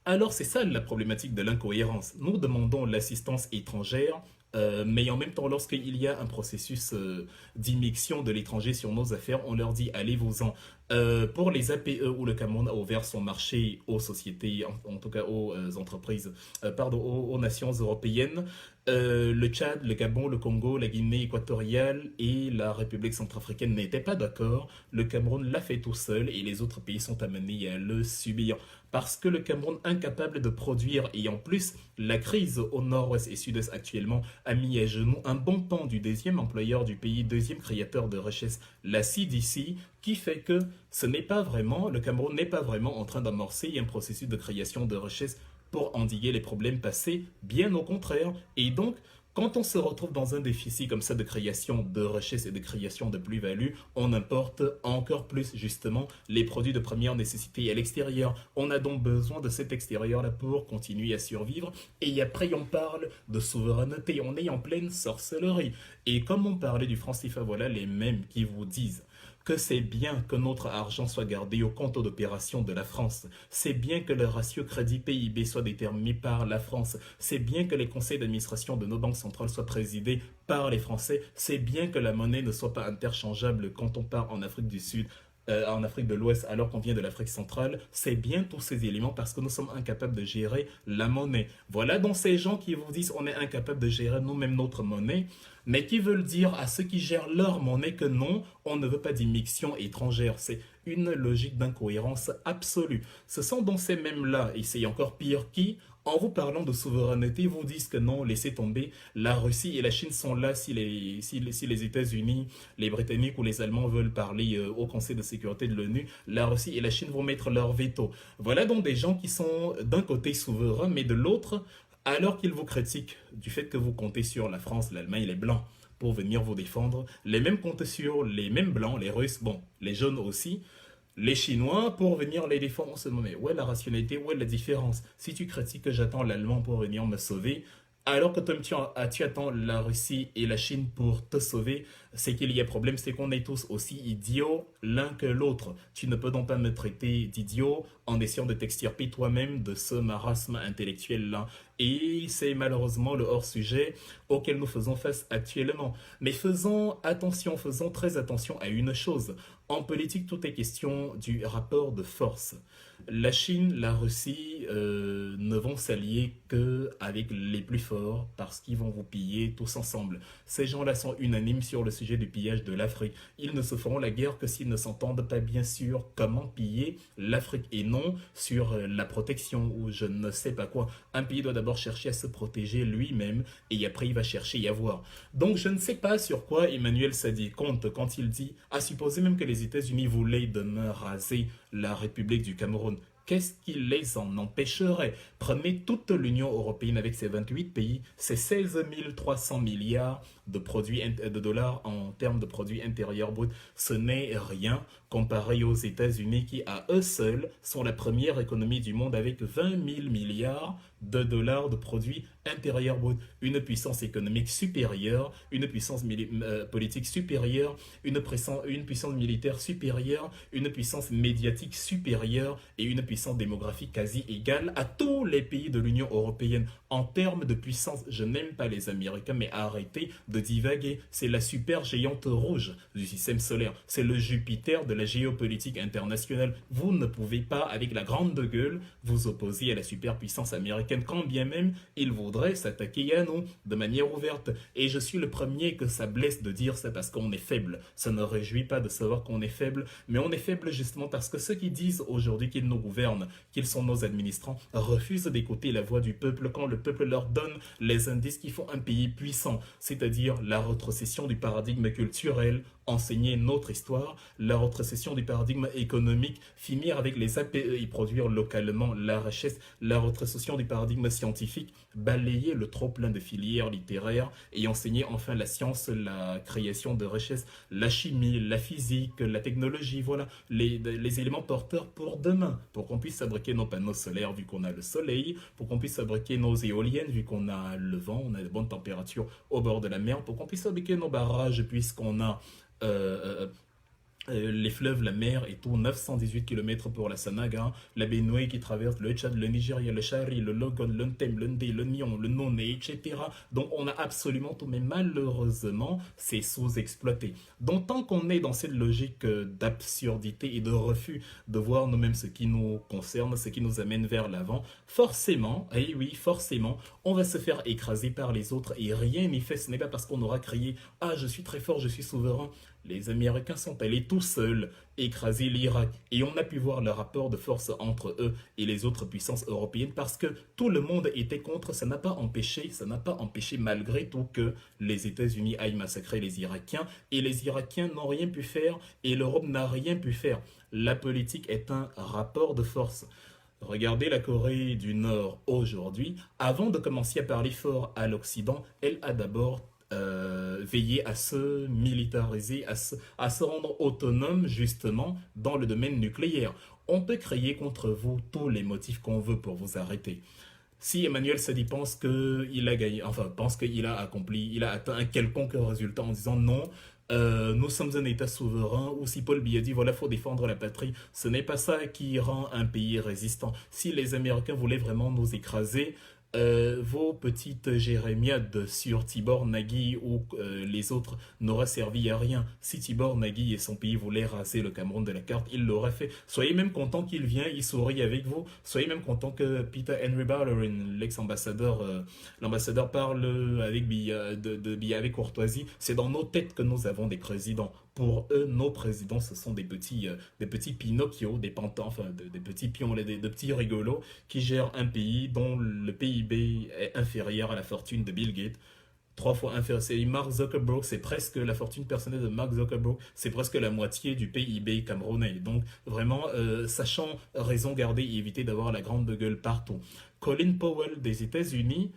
Alors c'est ça la problématique de l'incohérence. Nous demandons l'assistance étrangère, mais en même temps, lorsqu'il y a un processus d'immixtion de l'étranger sur nos affaires, on leur dit allez-vous-en. Pour les APE où le Cameroun a ouvert son marché aux sociétés, en tout cas aux entreprises, pardon, aux nations européennes, le Tchad, le Gabon, le Congo, la Guinée équatoriale et la République centrafricaine n'étaient pas d'accord. Le Cameroun l'a fait tout seul et les autres pays sont amenés à le subir. Parce que le Cameroun, incapable de produire, et en plus, la crise au nord-ouest et sud-est actuellement a mis à genoux un bon pan du deuxième employeur du pays, deuxième créateur de richesse, la CDC, qui fait que ce n'est pas vraiment, le Cameroun n'est pas vraiment en train d'amorcer un processus de création de richesse pour endiguer les problèmes passés, bien au contraire. Et donc, quand on se retrouve dans un déficit comme ça de création de richesse et de création de plus-value, on importe encore plus justement les produits de première nécessité à l'extérieur. On a donc besoin de cet extérieur-là pour continuer à survivre. Et après, on parle de souveraineté. On est en pleine sorcellerie. Et comme on parlait du franc CFA, voilà les mêmes qui vous disent que c'est bien que notre argent soit gardé au compte d'opération de la France. C'est bien que le ratio crédit-PIB soit déterminé par la France. C'est bien que les conseils d'administration de nos banques centrales soient présidés par les Français. C'est bien que la monnaie ne soit pas interchangeable quand on part en Afrique du Sud, en Afrique de l'Ouest alors qu'on vient de l'Afrique centrale. C'est bien tous ces éléments parce que nous sommes incapables de gérer la monnaie. Voilà donc ces gens qui vous disent on est incapable de gérer nous-mêmes notre monnaie, mais qui veulent dire à ceux qui gèrent leur monnaie que non, on ne veut pas d'immixtion étrangère. C'est une logique d'incohérence absolue. Ce sont donc ces mêmes-là, et c'est encore pire, qui, en vous parlant de souveraineté, vous disent que non, laissez tomber, la Russie et la Chine sont là si les États-Unis, les Britanniques ou les Allemands veulent parler au Conseil de sécurité de l'ONU, la Russie et la Chine vont mettre leur veto. Voilà donc des gens qui sont d'un côté souverains, mais de l'autre, alors qu'ils vous critiquent du fait que vous comptez sur la France, l'Allemagne et les Blancs pour venir vous défendre, les mêmes comptent sur les mêmes Blancs, les Russes, bon, les jaunes aussi, les Chinois pour venir les défendre. On se demande, mais où est la rationalité, où est la différence? Si tu critiques que j'attends l'Allemand pour venir me sauver, alors que tu attends la Russie et la Chine pour te sauver, c'est qu'il y a problème, c'est qu'on est tous aussi idiots l'un que l'autre. Tu ne peux donc pas me traiter d'idiot en essayant de t'extirper toi-même de ce marasme intellectuel-là. Et c'est malheureusement le hors-sujet auquel nous faisons face actuellement. Mais faisons attention, faisons très attention à une chose. En politique, tout est question du rapport de force. La Chine, la Russie ne vont s'allier qu'avec les plus forts parce qu'ils vont vous piller tous ensemble. Ces gens-là sont unanimes sur le sujet du pillage de l'Afrique. Ils ne se feront la guerre que s'ils ne s'entendent pas bien sûr comment piller l'Afrique et non sur la protection ou je ne sais pas quoi. Un pays doit d'abord chercher à se protéger lui-même et après il va chercher à voir. Donc je ne sais pas sur quoi Emmanuel Sadi compte quand il dit, à supposer même que les États-Unis voulaient demain raser la République du Cameroun. Qu'est-ce qui les en empêcherait? Prenez toute l'Union européenne avec ses 28 pays, c'est 16 300 milliards de dollars en termes de produits intérieurs bruts. Ce n'est rien comparé aux États-Unis qui, à eux seuls, sont la première économie du monde avec 20 000 milliards de dollars de produits intérieurs bruts. Une puissance économique supérieure, une puissance politique supérieure, une puissance militaire supérieure, une puissance médiatique supérieure et une puissance démographique quasi égale à tous les pays de l'Union européenne. En termes de puissance, je n'aime pas les Américains, mais arrêtez de divaguer. C'est la super géante rouge du système solaire. C'est le Jupiter de la géopolitique internationale. Vous ne pouvez pas, avec la grande gueule, vous opposer à la superpuissance américaine, quand bien même il voudrait s'attaquer à nous de manière ouverte. Et je suis le premier que ça blesse de dire ça parce qu'on est faible. Ça ne réjouit pas de savoir qu'on est faible, mais on est faible justement parce que ceux qui disent aujourd'hui qu'ils nous gouvernent, qu'ils sont nos administrants, refusent d'écouter la voix du peuple quand le peuple leur donne les indices qui font un pays puissant, c'est-à-dire la rétrocession du paradigme culturel enseigner notre histoire, la rétrocession du paradigme économique, finir avec les APE et produire localement la richesse, la rétrocession du paradigme scientifique, balayer le trop-plein de filières littéraires et enseigner enfin la science, la création de richesses, la chimie, la physique, la technologie, voilà, les éléments porteurs pour demain, pour qu'on puisse fabriquer nos panneaux solaires vu qu'on a le soleil, pour qu'on puisse fabriquer nos éoliennes vu qu'on a le vent, on a de bonnes températures au bord de la mer, pour qu'on puisse fabriquer nos barrages puisqu'on a euh, les fleuves, la mer et tout, 918 km pour la Sanaga, la Benue qui traverse le Tchad, le Nigeria, le Chari, le Logon, le Ntem, le Ndé, le Nyon, le Noné, etc. Donc on a absolument tout, mais malheureusement, c'est sous-exploité. Donc tant qu'on est dans cette logique d'absurdité et de refus de voir nous-mêmes ce qui nous concerne, ce qui nous amène vers l'avant, forcément, et oui, forcément, on va se faire écraser par les autres et rien n'y fait. Ce n'est pas parce qu'on aura crié « Ah, je suis très fort, je suis souverain ». Les Américains sont allés tout seuls écraser l'Irak et on a pu voir le rapport de force entre eux et les autres puissances européennes parce que tout le monde était contre. Ça n'a pas empêché malgré tout que les États-Unis aillent massacrer les Irakiens et les Irakiens n'ont rien pu faire et l'Europe n'a rien pu faire. La politique est un rapport de force. Regardez la Corée du Nord aujourd'hui. Avant de commencer à parler fort à l'Occident, elle a d'abord veiller à se militariser, à se rendre autonome justement dans le domaine nucléaire. On peut créer contre vous tous les motifs qu'on veut pour vous arrêter. Si Emmanuel Sadi pense qu'il a gagné, enfin pense qu'il a accompli, il a atteint un quelconque résultat en disant non, nous sommes un État souverain, ou si Paul Biya dit voilà, faut défendre la patrie, ce n'est pas ça qui rend un pays résistant. Si les Américains voulaient vraiment nous écraser, vos petites jérémiades sur Tibor Nagui ou les autres n'auraient servi à rien. Si Tibor Nagui et son pays voulaient raser le Cameroun de la carte, il l'aurait fait. Soyez même content qu'il vient, il sourit avec vous. Soyez même content que Peter Henry Ballerin, l'ex-ambassadeur, l'ambassadeur parle avec avec courtoisie. C'est dans nos têtes que nous avons des présidents. Pour eux, nos présidents, ce sont des petits Pinocchio, des pantins, enfin des petits pions, des petits rigolos qui gèrent un pays dont le PIB est inférieur à la fortune de Bill Gates. Trois fois inférieur. C'est Mark Zuckerberg, c'est presque la fortune personnelle de Mark Zuckerberg, c'est presque la moitié du PIB camerounais. Donc vraiment, sachant raison garder et éviter d'avoir la grande gueule partout. Colin Powell des États-Unis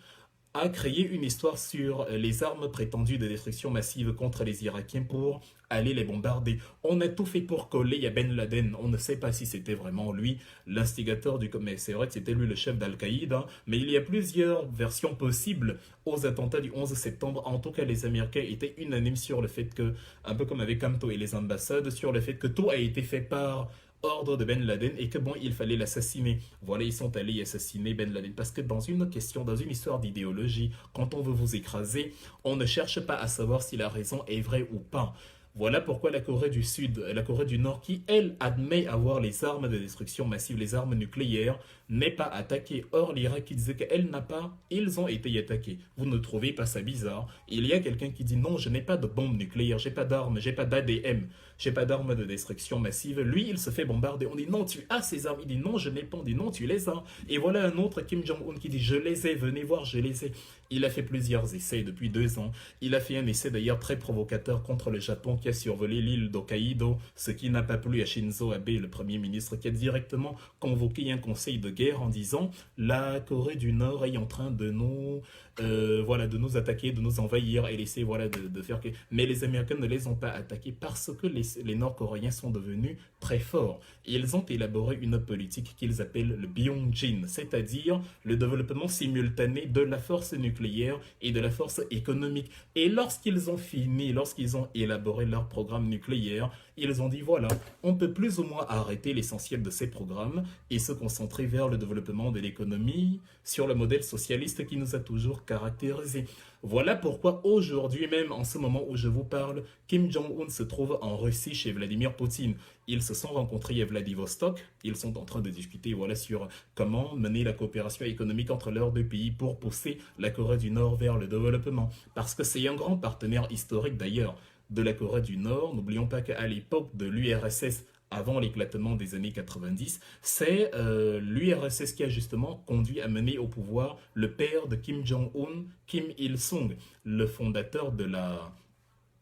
a créé une histoire sur les armes prétendues de destruction massive contre les Irakiens pour aller les bombarder. On a tout fait pour coller à Ben Laden. On ne sait pas si c'était vraiment lui l'instigateur du... Mais c'est vrai que c'était lui le chef d'Al-Qaïda, hein. Mais il y a plusieurs versions possibles aux attentats du 11 septembre. En tout cas, les Américains étaient unanimes sur le fait que, un peu comme avec Camto et les ambassades, sur le fait que tout a été fait par ordre de Ben Laden et que bon, il fallait l'assassiner. Voilà, ils sont allés assassiner Ben Laden parce que dans une question, dans une histoire d'idéologie, quand on veut vous écraser, on ne cherche pas à savoir si la raison est vraie ou pas. Voilà pourquoi la Corée du Sud, la Corée du Nord, qui elle admet avoir les armes de destruction massive, les armes nucléaires, n'est pas attaquée. Or, l'Irak qui disait qu'elle n'a pas, ils ont été attaqués. Vous ne trouvez pas ça bizarre? Il y a quelqu'un qui dit non, je n'ai pas de bombe nucléaire, j'ai pas d'armes, j'ai pas d'ADM, j'ai pas d'armes de destruction massive. Lui, il se fait bombarder. On dit non, tu as ces armes. Il dit non, je n'ai pas. On dit non, tu les as. Et voilà un autre Kim Jong-un qui dit je les ai, venez voir, je les ai. Il a fait plusieurs essais depuis 2 ans. Il a fait un essai d'ailleurs très provocateur contre le Japon qui a survolé l'île d'Hokkaido, ce qui n'a pas plu à Shinzo Abe, le Premier ministre, qui a directement convoqué un conseil de guerre en disant la Corée du Nord est en train de nous, de nous attaquer, de nous envahir et laisser de faire que... Mais les Américains ne les ont pas attaqués parce que les Nord-Coréens sont devenus très forts. Ils ont élaboré une politique qu'ils appellent le Byongjin, c'est-à-dire le développement simultané de la force nucléaire et de la force économique. Et lorsqu'ils ont fini, lorsqu'ils ont élaboré leur programme nucléaire, ils ont dit voilà, on peut plus ou moins arrêter l'essentiel de ces programmes et se concentrer vers le développement de l'économie sur le modèle socialiste qui nous a toujours caractérisés. Voilà pourquoi aujourd'hui même, en ce moment où je vous parle, Kim Jong-un se trouve en Russie chez Vladimir Poutine. Ils se sont rencontrés à Vladivostok. Ils sont en train de discuter sur comment mener la coopération économique entre leurs deux pays pour pousser la Corée du Nord vers le développement. Parce que c'est un grand partenaire historique d'ailleurs de la Corée du Nord. N'oublions pas qu'à l'époque de l'URSS, avant l'éclatement des années 90, c'est l'URSS qui a justement conduit à mener au pouvoir le père de Kim Jong-un, Kim Il-sung, le fondateur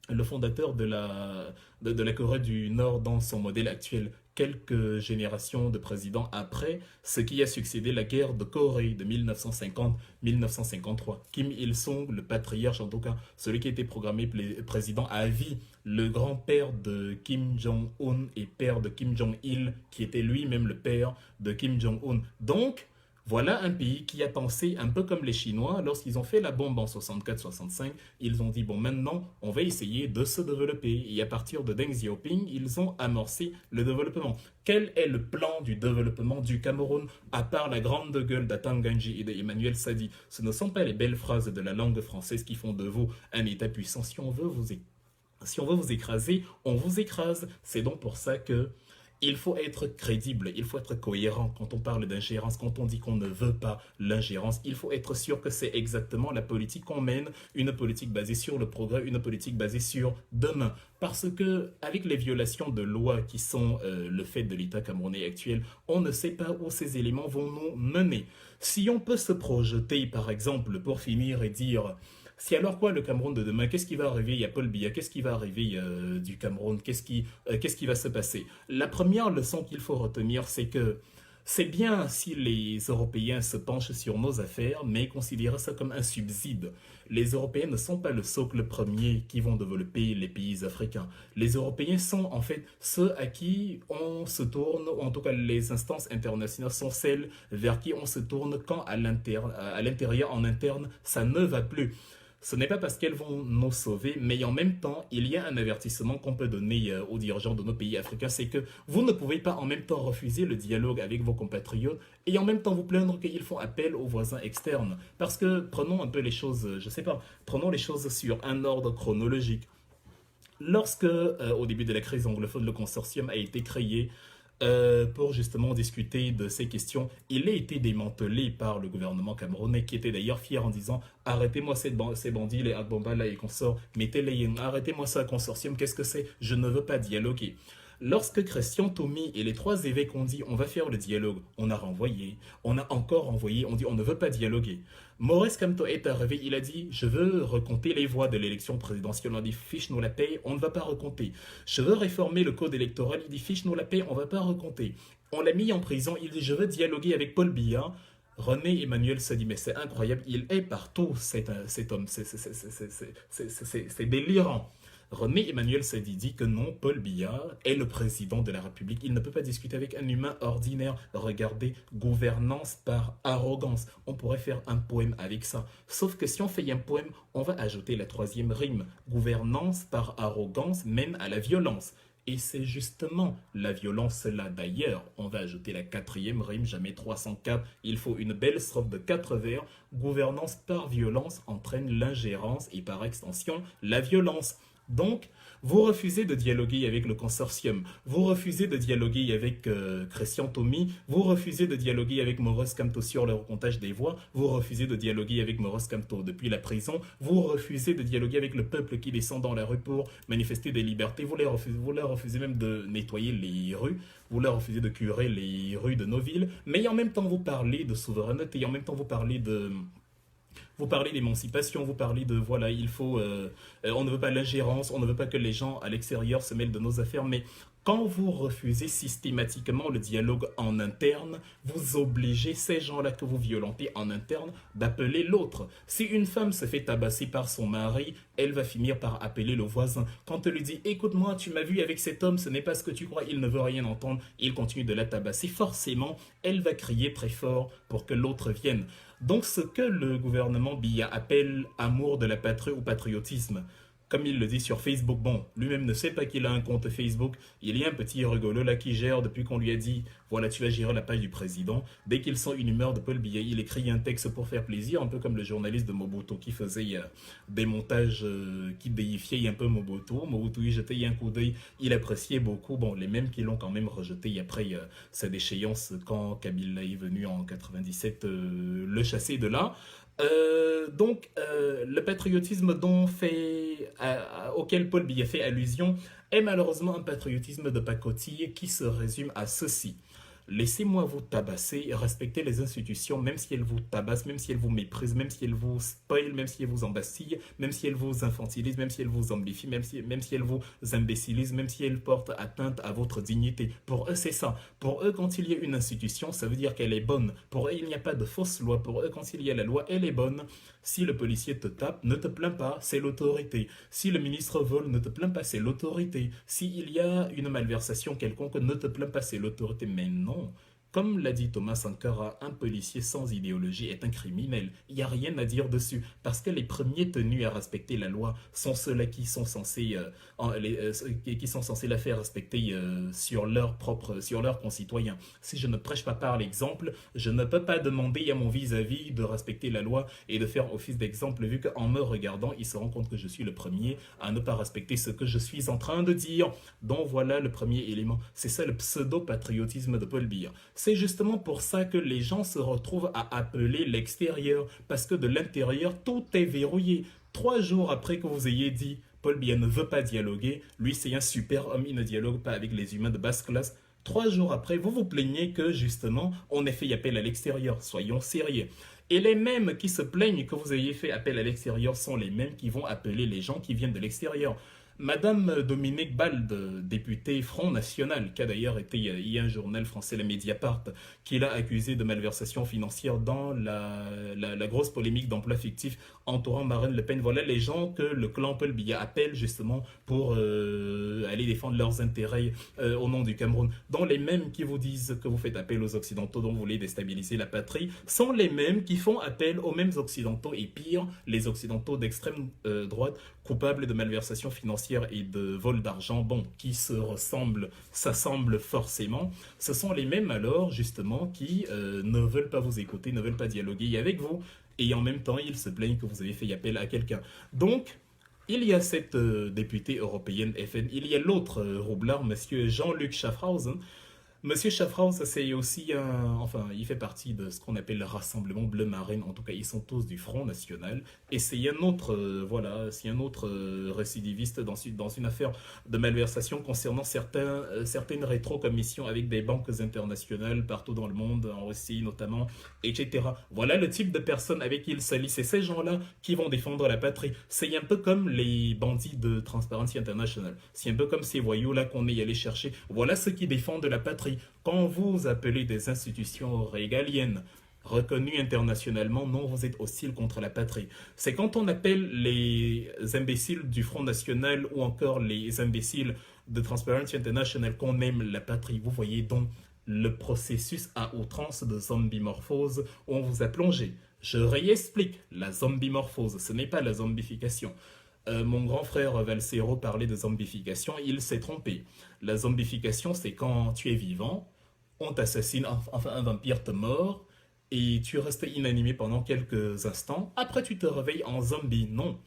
le fondateur de la Corée du Nord dans son modèle actuel, quelques générations de présidents après ce qui a succédé la guerre de Corée de 1950-1953. Kim Il-sung, le patriarche en tout cas, celui qui était programmé président à vie, le grand-père de Kim Jong-un et père de Kim Jong-il, qui était lui-même le père de Kim Jong-un. Donc, voilà un pays qui a pensé un peu comme les Chinois lorsqu'ils ont fait la bombe en 64-65. Ils ont dit, bon, maintenant, on va essayer de se développer. Et à partir de Deng Xiaoping, ils ont amorcé le développement. Quel est le plan du développement du Cameroun, à part la grande gueule d'Atanganji et d'Emmanuel Sadi? Ce ne sont pas les belles phrases de la langue française qui font de vous un État puissant. Si on veut vous écraser, on vous écrase. C'est donc pour ça que il faut être crédible, il faut être cohérent quand on parle d'ingérence, quand on dit qu'on ne veut pas l'ingérence. Il faut être sûr que c'est exactement la politique qu'on mène, une politique basée sur le progrès, une politique basée sur demain. Parce que avec les violations de lois qui sont le fait de l'État camerounais actuel, on ne sait pas où ces éléments vont nous mener. Si on peut se projeter, par exemple, pour finir et dire si alors quoi le Cameroun de demain, qu'est-ce qui va arriver? Il y a Paul Biya, qu'est-ce qui va arriver du Cameroun? Qu'est-ce qui va se passer? La première leçon qu'il faut retenir, c'est que c'est bien si les Européens se penchent sur nos affaires, mais considérez ça comme un subside. Les Européens ne sont pas le socle premier qui vont développer les pays africains. Les Européens sont en fait ceux à qui on se tourne, ou en tout cas les instances internationales sont celles vers qui on se tourne quand à l'intérieur, en interne, ça ne va plus. Ce n'est pas parce qu'elles vont nous sauver, mais en même temps, il y a un avertissement qu'on peut donner aux dirigeants de nos pays africains, c'est que vous ne pouvez pas en même temps refuser le dialogue avec vos compatriotes et en même temps vous plaindre qu'ils font appel aux voisins externes. Parce que prenons un peu les choses, je sais pas, prenons les choses sur un ordre chronologique. Lorsque, au début de la crise anglophone, le consortium a été créé, pour justement discuter de ces questions. Il a été démantelé par le gouvernement camerounais qui était d'ailleurs fier en disant arrêtez-moi ces bandits, les Agbomba là et consorts, mettez-les, arrêtez-moi ça consortium, qu'est-ce que c'est? Je ne veux pas dialoguer. Lorsque Christian Tomi et les trois évêques ont dit on va faire le dialogue, on a renvoyé, on a encore renvoyé, on dit on ne veut pas dialoguer. Maurice Kamto est arrivé, il a dit je veux recompter les voix de l'élection présidentielle, on a dit fiche-nous la paix, on ne va pas recompter. Je veux réformer le code électoral, il dit fiche-nous la paix, on ne va pas recompter. On l'a mis en prison, il dit je veux dialoguer avec Paul Biya. René Emmanuel se dit mais c'est incroyable, il est partout cet homme, c'est délirant. René Emmanuel Sadi dit que non, Paul Biya est le président de la République. Il ne peut pas discuter avec un humain ordinaire. Regardez, gouvernance par arrogance. On pourrait faire un poème avec ça. Sauf que si on fait un poème, on va ajouter la troisième rime. Gouvernance par arrogance mène à la violence. Et c'est justement la violence là d'ailleurs. On va ajouter la quatrième rime, jamais 300 cap. Il faut une belle strophe de 4 vers. Gouvernance par violence entraîne l'ingérence et par extension la violence. Donc, vous refusez de dialoguer avec le consortium, vous refusez de dialoguer avec Christian Tomi, vous refusez de dialoguer avec Maurice Kamto sur le recomptage des voix, vous refusez de dialoguer avec Maurice Kamto depuis la prison, vous refusez de dialoguer avec le peuple qui descend dans la rue pour manifester des libertés, vous leur refusez même de nettoyer les rues, vous leur refusez de curer les rues de nos villes, mais en même temps vous parlez de souveraineté, en même temps vous parlez de... Vous parlez d'émancipation, vous parlez de voilà, il faut, on ne veut pas l'ingérence, on ne veut pas que les gens à l'extérieur se mêlent de nos affaires, mais quand vous refusez systématiquement le dialogue en interne, vous obligez ces gens-là que vous violentez en interne d'appeler l'autre. Si une femme se fait tabasser par son mari, elle va finir par appeler le voisin. Quand elle lui dit « Écoute-moi, tu m'as vu avec cet homme, ce n'est pas ce que tu crois, il ne veut rien entendre », il continue de la tabasser. Forcément, elle va crier très fort pour que l'autre vienne. Donc ce que le gouvernement Biya appelle amour de la patrie ou patriotisme, comme il le dit sur Facebook, bon, lui-même ne sait pas qu'il a un compte Facebook, il y a un petit rigolo là qui gère depuis qu'on lui a dit, voilà, tu vas gérer la page du président. Dès qu'il sent une humeur de Paul Biya, il écrit un texte pour faire plaisir, un peu comme le journaliste de Mobutu qui faisait des montages qui déifiaient un peu Mobutu. Mobutu y jetait un coup d'œil, il appréciait beaucoup, bon, les mêmes qui l'ont quand même rejeté après sa déchéance quand Kabila est venu en 97 le chasser de là. Le patriotisme auquel Paul Biya fait allusion est malheureusement un patriotisme de pacotille qui se résume à ceci. Laissez-moi vous tabasser et respectez les institutions, même si elles vous tabassent, même si elles vous méprisent, même si elles vous spoilent, même si elles vous embastillent, même si elles vous infantilisent, même si elles vous zombifient, même si elles vous imbécilisent, même si elles portent atteinte à votre dignité. Pour eux, c'est ça. Pour eux, quand il y a une institution, ça veut dire qu'elle est bonne. Pour eux, il n'y a pas de fausse loi. Pour eux, quand il y a la loi, elle est bonne. Si le policier te tape, ne te plains pas, c'est l'autorité. Si le ministre vole, ne te plains pas, c'est l'autorité. S'il y a une malversation quelconque, ne te plains pas, c'est l'autorité. Mais non. Comme l'a dit Thomas Sankara, un policier sans idéologie est un criminel. Il n'y a rien à dire dessus. Parce que les premiers tenus à respecter la loi sont ceux-là qui sont censés, qui sont censés la faire respecter sur leurs concitoyens. Si je ne prêche pas par l'exemple, je ne peux pas demander à mon vis-à-vis de respecter la loi et de faire office d'exemple, vu qu'en me regardant, il se rend compte que je suis le premier à ne pas respecter ce que je suis en train de dire. Donc voilà le premier élément. C'est ça le pseudo-patriotisme de Paul Biya. C'est justement pour ça que les gens se retrouvent à appeler l'extérieur, parce que de l'intérieur, tout est verrouillé. 3 jours après que vous ayez dit Paul Biya ne veut pas dialoguer, lui c'est un super homme, il ne dialogue pas avec les humains de basse classe. 3 jours après, vous vous plaignez que justement on ait fait appel à l'extérieur. Soyons sérieux. Et les mêmes qui se plaignent que vous ayez fait appel à l'extérieur sont les mêmes qui vont appeler les gens qui viennent de l'extérieur. Madame Dominique Bald, députée Front National, qui a d'ailleurs été, il y a un journal français, la Mediapart, qui l'a accusé de malversation financière dans la grosse polémique d'emploi fictif entourant Marine Le Pen. Voilà les gens que le clan Paul Biya appelle justement pour aller défendre leurs intérêts au nom du Cameroun. Dont les mêmes qui vous disent que vous faites appel aux Occidentaux dont vous voulez déstabiliser la patrie sont les mêmes qui font appel aux mêmes Occidentaux et pire, les Occidentaux d'extrême droite coupables de malversation financière et de vol d'argent, bon, qui se ressemblent, s'assemblent forcément. Ce sont les mêmes alors, justement, qui ne veulent pas vous écouter, ne veulent pas dialoguer avec vous, et en même temps, ils se plaignent que vous avez fait appel à quelqu'un. Donc, il y a cette députée européenne FN, il y a l'autre roublard, monsieur Jean-Luc Schaffhausen. Monsieur Schaffraus, c'est aussi enfin, il fait partie de ce qu'on appelle le Rassemblement Bleu Marine. En tout cas, ils sont tous du Front National. Et c'est un autre, voilà, c'est un autre récidiviste dans une affaire de malversation concernant certaines rétrocommissions avec des banques internationales partout dans le monde, en Russie notamment, etc. Voilà le type de personnes avec qui il s'allie. C'est ces gens-là qui vont défendre la patrie. C'est un peu comme les bandits de Transparency International. C'est un peu comme ces voyous-là qu'on est allé chercher. Voilà ceux qui défendent la patrie. Quand vous appelez des institutions régaliennes reconnues internationalement, non, vous êtes hostile contre la patrie. C'est quand on appelle les imbéciles du Front National ou encore les imbéciles de Transparency International qu'on aime la patrie. Vous voyez donc le processus à outrance de zombimorphose où on vous a plongé. Je réexplique, la zombimorphose, ce n'est pas la zombification. Mon grand frère Valsero parlait de zombification, il s'est trompé. La zombification, c'est quand tu es vivant, on t'assassine, enfin un vampire te mord, et tu restes inanimé pendant quelques instants, après tu te réveilles en zombie. Non.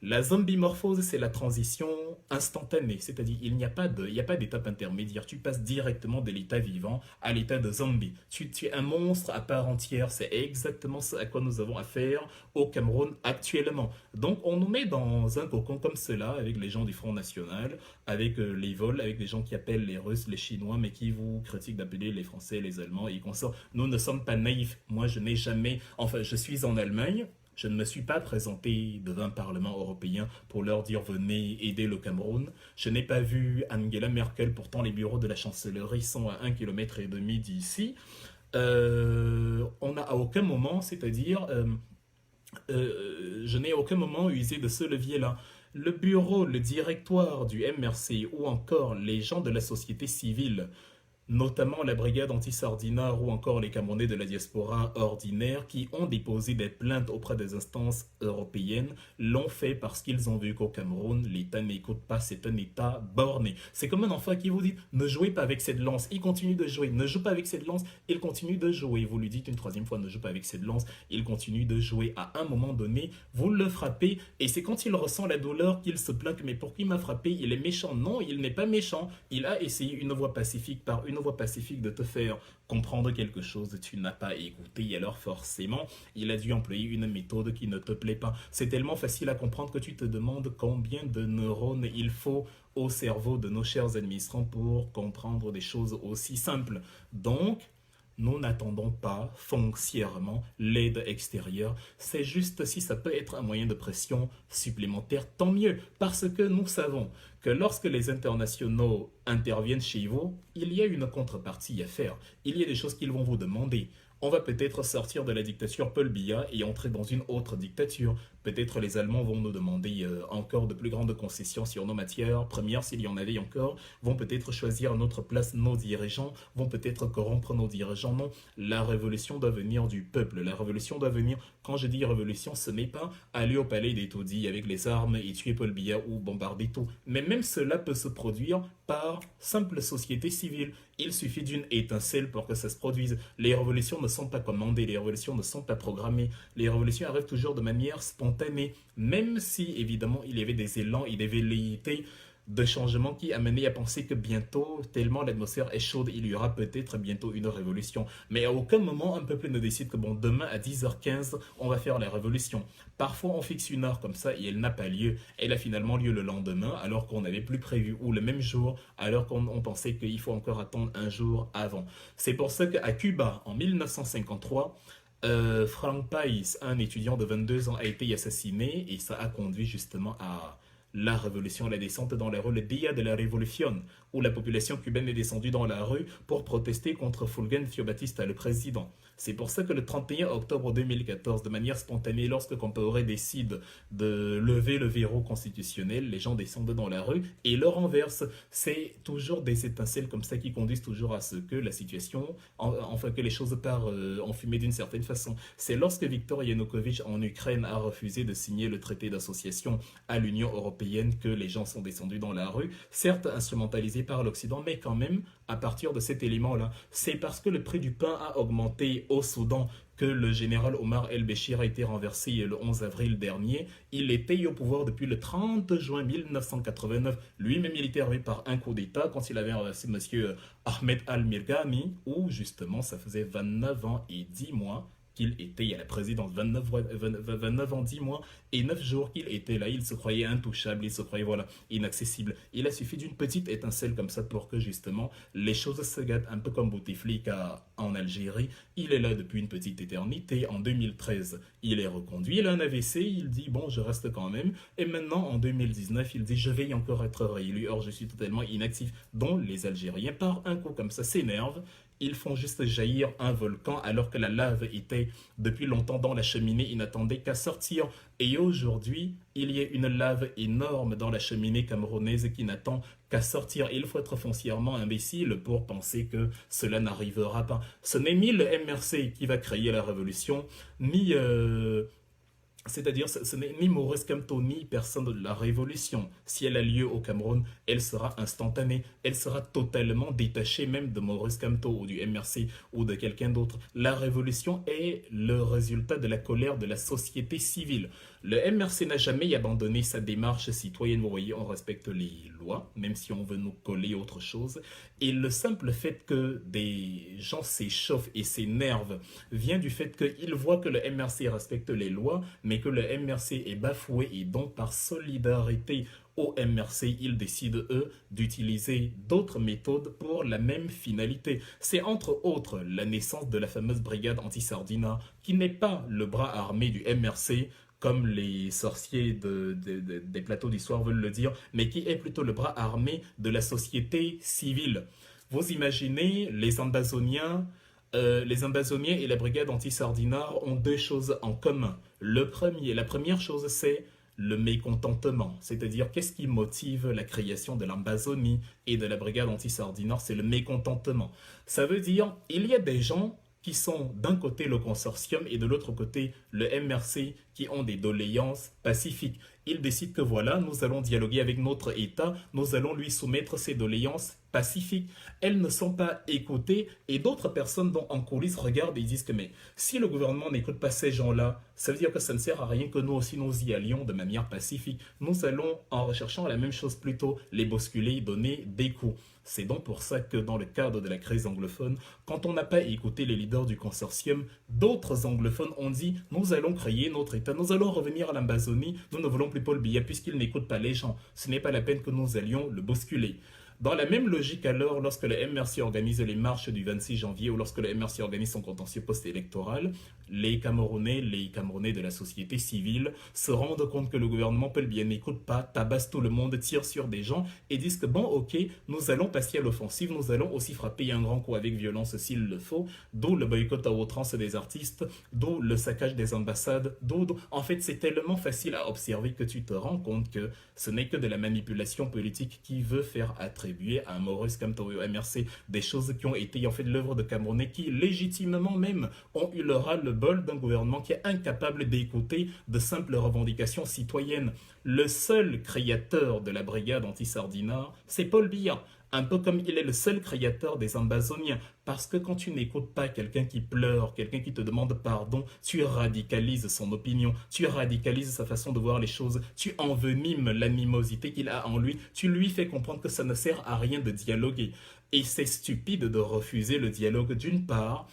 La zombimorphose, c'est la transition instantanée, c'est-à-dire il n'y a pas d'étape intermédiaire, tu passes directement de l'état vivant à l'état de zombie. Tu es un monstre à part entière, c'est exactement ce à quoi nous avons affaire au Cameroun actuellement. Donc on nous met dans un cocon comme cela, avec les gens du Front National, avec les vols, avec les gens qui appellent les Russes, les Chinois, mais qui vous critiquent d'appeler les Français, les Allemands et consorts. Nous ne sommes pas naïfs, moi je n'ai jamais, enfin je suis en Allemagne, je ne me suis pas présenté devant un Parlement européen pour leur dire venez aider le Cameroun. Je n'ai pas vu Angela Merkel, pourtant les bureaux de la chancellerie sont à 1,5 km d'ici. On n'a à aucun moment, c'est-à-dire, je n'ai à aucun moment usé de ce levier-là. Le bureau, le directoire du MRC ou encore les gens de la société civile, notamment la brigade anti-Sardina ou encore les Camerounais de la diaspora ordinaire qui ont déposé des plaintes auprès des instances européennes, l'ont fait parce qu'ils ont vu qu'au Cameroun, l'État n'écoute pas, c'est un État borné. C'est comme un enfant qui vous dit « ne jouez pas avec cette lance », il continue de jouer, ne joue pas avec cette lance, il continue de jouer. Vous lui dites une troisième fois « ne joue pas avec cette lance », il continue de jouer. À un moment donné, vous le frappez et c'est quand il ressent la douleur qu'il se plaint « mais pour qui m'a frappé, il est méchant ». Non, il n'est pas méchant, il a essayé une voie pacifique par une voie pacifique de te faire comprendre quelque chose, tu n'as pas écouté et alors forcément, il a dû employer une méthode qui ne te plaît pas. C'est tellement facile à comprendre que tu te demandes combien de neurones il faut au cerveau de nos chers administrants pour comprendre des choses aussi simples. Donc, nous n'attendons pas foncièrement l'aide extérieure. C'est juste si ça peut être un moyen de pression supplémentaire, tant mieux. Parce que nous savons que lorsque les internationaux interviennent chez vous, il y a une contrepartie à faire. Il y a des choses qu'ils vont vous demander. On va peut-être sortir de la dictature Paul Biya et entrer dans une autre dictature. Peut-être les Allemands vont nous demander encore de plus grandes concessions sur nos matières premières, s'il y en avait encore, vont peut-être choisir à notre place nos dirigeants, vont peut-être corrompre nos dirigeants. Non, la révolution doit venir du peuple. La révolution doit venir, quand je dis révolution, ce n'est pas aller au palais des taudis avec les armes et tuer Paul Biya ou bombarder tout. Mais même cela peut se produire par simple société civile. Il suffit d'une étincelle pour que ça se produise. Les révolutions ne sont pas commandées, les révolutions ne sont pas programmées. Les révolutions arrivent toujours de manière spontanée, même si évidemment il y avait des élans et des velléités de changement qui amenaient à penser que bientôt, tellement l'atmosphère est chaude, il y aura peut-être bientôt une révolution. Mais à aucun moment un peuple ne décide que bon, demain à 10h15, on va faire la révolution. Parfois on fixe une heure comme ça et elle n'a pas lieu. Elle a finalement lieu le lendemain alors qu'on n'avait plus prévu, ou le même jour alors qu'on pensait qu'il faut encore attendre un jour avant. C'est pour ça qu'à Cuba, en 1953, Frank Pais, un étudiant de 22 ans, a été assassiné et ça a conduit justement à la révolution, la descente dans la rue, le Dia de la Révolution, où la population cubaine est descendue dans la rue pour protester contre Fulgencio Batista, le président. C'est pour ça que le 31 octobre 2014, de manière spontanée, lorsque Compaoré décide de lever le verrou constitutionnel, les gens descendent dans la rue et le renversent. C'est toujours des étincelles comme ça qui conduisent toujours à ce que la situation, enfin que les choses partent en fumée d'une certaine façon. C'est lorsque Viktor Yanukovych en Ukraine a refusé de signer le traité d'association à l'Union européenne que les gens sont descendus dans la rue, certes instrumentalisés par l'Occident, mais quand même à partir de cet élément-là. C'est parce que le prix du pain a augmenté au Soudan que le général Omar el-Béchir a été renversé le 11 avril dernier. Il était au pouvoir depuis le 30 juin 1989. Lui-même, il était arrivé par un coup d'État quand il avait renversé M. Ahmed al-Mirghami, où justement ça faisait 29 ans et 10 mois qu'il était à la présidence, 29 ans, 10 mois et 9 jours qu'il était là. Il se croyait intouchable, il se croyait voilà, inaccessible. Il a suffi d'une petite étincelle comme ça pour que justement les choses se gâtent, un peu comme Bouteflika en Algérie. Il est là depuis une petite éternité. En 2013, il est reconduit, il a un AVC, il dit bon, je reste quand même. Et maintenant, en 2019, il dit je vais encore être réélu. Or, je suis totalement inactif. Dont les Algériens, par un coup comme ça, s'énervent. Ils font juste jaillir un volcan alors que la lave était depuis longtemps dans la cheminée, ils n'attendaient qu'à sortir. Et aujourd'hui, il y a une lave énorme dans la cheminée camerounaise qui n'attend qu'à sortir. Et il faut être foncièrement imbécile pour penser que cela n'arrivera pas. Ce n'est ni le MRC qui va créer la révolution, ni... c'est-à-dire, ce n'est ni Maurice Kamto, ni personne de la révolution. Si elle a lieu au Cameroun, elle sera instantanée. Elle sera totalement détachée même de Maurice Kamto ou du MRC ou de quelqu'un d'autre. La révolution est le résultat de la colère de la société civile. Le MRC n'a jamais abandonné sa démarche citoyenne. Vous voyez, on respecte les lois, même si on veut nous coller autre chose. Et le simple fait que des gens s'échauffent et s'énervent vient du fait qu'ils voient que le MRC respecte les lois, mais que le MRC est bafoué et donc par solidarité au MRC, ils décident, eux, d'utiliser d'autres méthodes pour la même finalité. C'est entre autres la naissance de la fameuse brigade anti-Sardina, qui n'est pas le bras armé du MRC, comme les sorciers des plateaux d'histoire veulent le dire, mais qui est plutôt le bras armé de la société civile. Vous imaginez, les Ambazoniens et la brigade anti-Sardina ont deux choses en commun. La première chose, c'est le mécontentement, c'est-à-dire qu'est-ce qui motive la création de l'Ambazonie et de la brigade anti-Sardina, c'est le mécontentement. Ça veut dire, il y a des gens qui sont d'un côté le consortium et de l'autre côté le MRC qui ont des doléances pacifiques. Ils décident que voilà, nous allons dialoguer avec notre État, nous allons lui soumettre ces doléances pacifiques. Elles ne sont pas écoutées et d'autres personnes dont en coulisses regardent et disent que mais si le gouvernement n'écoute pas ces gens-là, ça veut dire que ça ne sert à rien que nous aussi nous y allions de manière pacifique. Nous allons en recherchant la même chose plutôt les bousculer, donner des coups. C'est donc pour ça que dans le cadre de la crise anglophone, quand on n'a pas écouté les leaders du consortium, d'autres anglophones ont dit nous allons créer notre État, nous allons revenir à l'Amazonie, nous ne voulons plus Paul Biya puisqu'il n'écoute pas les gens. Ce n'est pas la peine que nous allions le bousculer. Dans la même logique alors, lorsque le MRC organise les marches du 26 janvier ou lorsque le MRC organise son contentieux post-électoral, les Camerounais de la société civile se rendent compte que le gouvernement Paul Biya n'écoute pas, tabasse tout le monde, tire sur des gens et disent que bon ok, nous allons passer à l'offensive, nous allons aussi frapper un grand coup avec violence s'il le faut, d'où le boycott à outrance des artistes, d'où le saccage des ambassades, en fait c'est tellement facile à observer que tu te rends compte que ce n'est que de la manipulation politique qui veut faire attribuer à Maurice Kamto et au MRC des choses qui ont été en fait l'œuvre de Camerounais qui légitimement même ont eu le ras-le-bol d'un gouvernement qui est incapable d'écouter de simples revendications citoyennes. Le seul créateur de la brigade anti-Sardinard, c'est Paul Biya. Un peu comme il est le seul créateur des Ambazoniens. Parce que quand tu n'écoutes pas quelqu'un qui pleure, quelqu'un qui te demande pardon, tu radicalises son opinion, tu radicalises sa façon de voir les choses, tu envenimes l'animosité qu'il a en lui, tu lui fais comprendre que ça ne sert à rien de dialoguer. Et c'est stupide de refuser le dialogue d'une part,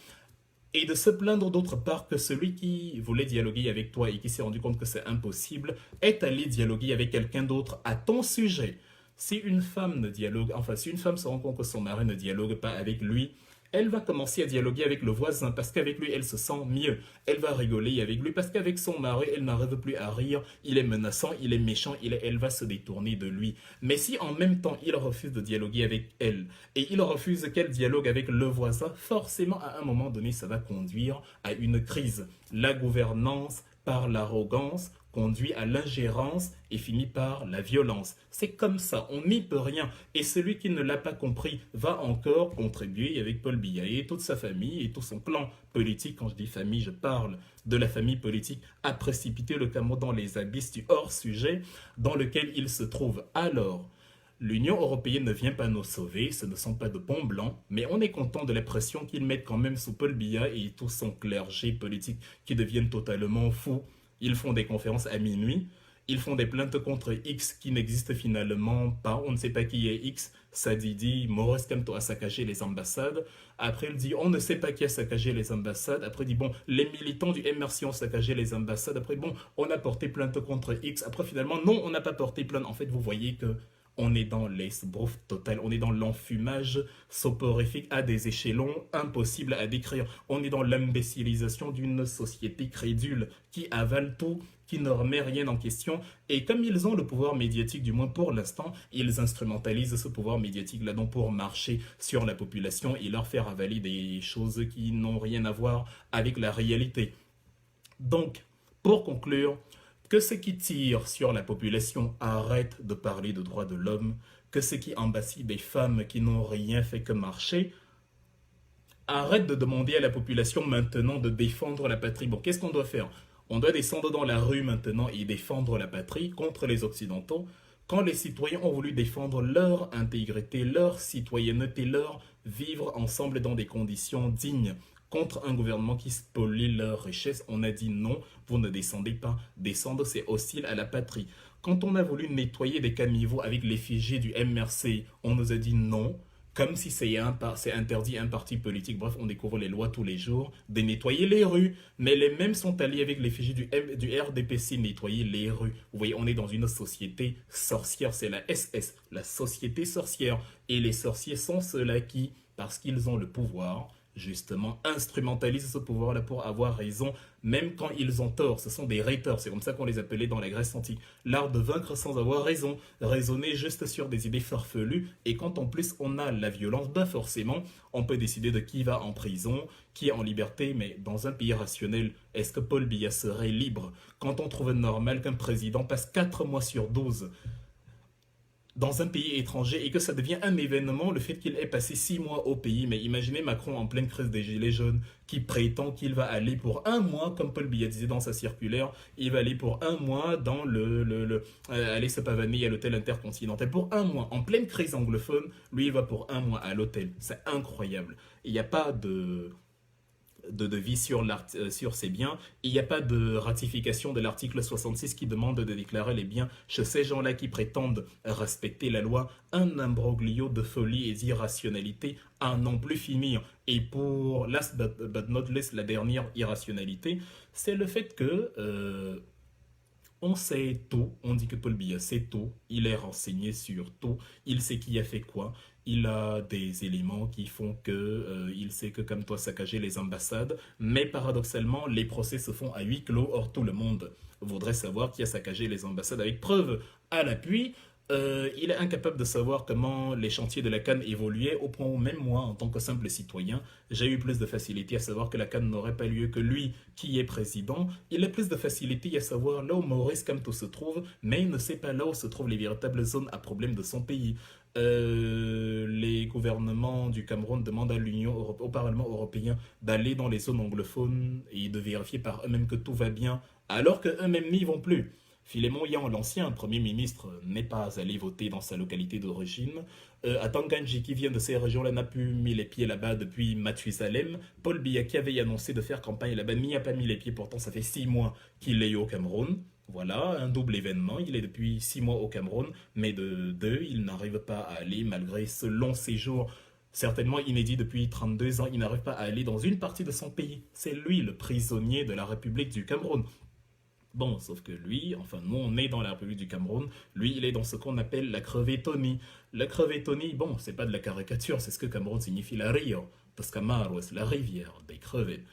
et de se plaindre d'autre part que celui qui voulait dialoguer avec toi et qui s'est rendu compte que c'est impossible est allé dialoguer avec quelqu'un d'autre à ton sujet. Si une femme ne dialogue, enfin si une femme se rend compte que son mari ne dialogue pas avec lui, elle va commencer à dialoguer avec le voisin parce qu'avec lui elle se sent mieux. Elle va rigoler avec lui parce qu'avec son mari elle n'arrive plus à rire, il est menaçant, il est méchant, elle va se détourner de lui. Mais si en même temps il refuse de dialoguer avec elle et il refuse qu'elle dialogue avec le voisin, forcément à un moment donné ça va conduire à une crise. La gouvernance par l'arrogance conduit à l'ingérence et finit par la violence. C'est comme ça, on n'y peut rien. Et celui qui ne l'a pas compris va encore contribuer avec Paul Biya et toute sa famille et tout son clan politique. Quand je dis famille, je parle de la famille politique, à précipiter le Cameroun dans les abysses du hors-sujet dans lequel il se trouve. Alors, l'Union européenne ne vient pas nous sauver, ce ne sont pas de bons blancs, mais on est content de la pression qu'ils mettent quand même sous Paul Biya et tout son clergé politique qui deviennent totalement fous. Ils font des conférences à minuit, ils font des plaintes contre X qui n'existe finalement pas, on ne sait pas qui est X, Sadidi, Maurice Kamto a saccagé les ambassades, après il dit on ne sait pas qui a saccagé les ambassades, après il dit bon, les militants du MRC ont saccagé les ambassades, après bon, on a porté plainte contre X, après finalement non, on n'a pas porté plainte, en fait vous voyez que on est dans l'esbrouf total, on est dans l'enfumage soporifique à des échelons impossibles à décrire. On est dans l'imbécilisation d'une société crédule qui avale tout, qui ne remet rien en question. Et comme ils ont le pouvoir médiatique, du moins pour l'instant, ils instrumentalisent ce pouvoir médiatique-là donc pour marcher sur la population et leur faire avaler des choses qui n'ont rien à voir avec la réalité. Donc, pour conclure, que ceux qui tirent sur la population arrêtent de parler de droits de l'homme, que ceux qui embasillent des femmes qui n'ont rien fait que marcher, arrêtent de demander à la population maintenant de défendre la patrie. Bon, qu'est-ce qu'on doit faire? On doit descendre dans la rue maintenant et défendre la patrie contre les Occidentaux, quand les citoyens ont voulu défendre leur intégrité, leur citoyenneté, leur vivre ensemble dans des conditions dignes, contre un gouvernement qui spolie leurs richesses, on a dit non, vous ne descendez pas. Descendre, c'est hostile à la patrie. Quand on a voulu nettoyer des caniveaux avec l'effigie du MRC, on nous a dit non, comme si c'est interdit à un parti politique. Bref, on découvre les lois tous les jours, de nettoyer les rues. Mais les mêmes sont alliés avec l'effigie du RDPC, nettoyer les rues. Vous voyez, on est dans une société sorcière, c'est la SS, la société sorcière. Et les sorciers sont ceux-là qui, parce qu'ils ont le pouvoir, justement, instrumentalisent ce pouvoir-là pour avoir raison, même quand ils ont tort. Ce sont des rhéteurs, c'est comme ça qu'on les appelait dans la Grèce antique. L'art de vaincre sans avoir raison, raisonner juste sur des idées farfelues, et quand en plus on a la violence, ben forcément, on peut décider de qui va en prison, qui est en liberté, mais dans un pays rationnel, est-ce que Paul Biya serait libre quand on trouve normal qu'un président passe 4 mois sur 12 dans un pays étranger et que ça devient un événement le fait qu'il ait passé 6 mois au pays. Mais imaginez Macron en pleine crise des Gilets jaunes qui prétend qu'il va aller pour un mois, comme Paul Biya disait dans sa circulaire, il va aller pour un mois dans aller se pavaner à l'hôtel intercontinental. Pour un mois, en pleine crise anglophone, lui il va pour un mois à l'hôtel. C'est incroyable. Il n'y a pas de... de devis sur ces biens. Il n'y a pas de ratification de l'article 66 qui demande de déclarer les biens chez ces gens-là qui prétendent respecter la loi. Un imbroglio de folie et d'irrationalité à n'en plus finir. Et pour last but not least, la dernière irrationalité, c'est le fait que on sait tout, on dit que Paul Biya sait tout, il est renseigné sur tout, il sait qui a fait quoi, il a des éléments qui font que il sait que comme toi saccager les ambassades, mais paradoxalement les procès se font à huis clos, or tout le monde voudrait savoir qui a saccagé les ambassades avec preuve à l'appui. Il est incapable de savoir comment les chantiers de la CAN évoluaient, au point où même moi, en tant que simple citoyen, j'ai eu plus de facilité à savoir que la CAN n'aurait pas lieu que lui qui est président. Il a plus de facilité à savoir là où Maurice Kamto se trouve, mais il ne sait pas là où se trouvent les véritables zones à problème de son pays. Les gouvernements du Cameroun demandent à au Parlement européen d'aller dans les zones anglophones et de vérifier par eux-mêmes que tout va bien, alors qu'eux-mêmes n'y vont plus. Philémon Yan, l'ancien Premier ministre, n'est pas allé voter dans sa localité d'origine. Atanganji, qui vient de ces régions-là, n'a plus mis les pieds là-bas depuis Mathusalem. Paul Biya, qui avait annoncé de faire campagne là-bas, n'y a pas mis les pieds. Pourtant, ça fait 6 mois qu'il est au Cameroun. Voilà, un double événement. Il est depuis 6 mois au Cameroun, mais de deux, il n'arrive pas à aller, malgré ce long séjour certainement inédit depuis 32 ans. Il n'arrive pas à aller dans une partie de son pays. C'est lui le prisonnier de la République du Cameroun. Bon, sauf que lui, enfin nous on est dans la République du Cameroun, lui il est dans ce qu'on appelle la crevettonie. La crevettonie, bon, c'est pas de la caricature, c'est ce que Cameroun signifie la rio, Toscamaro, c'est la rivière des crevettes.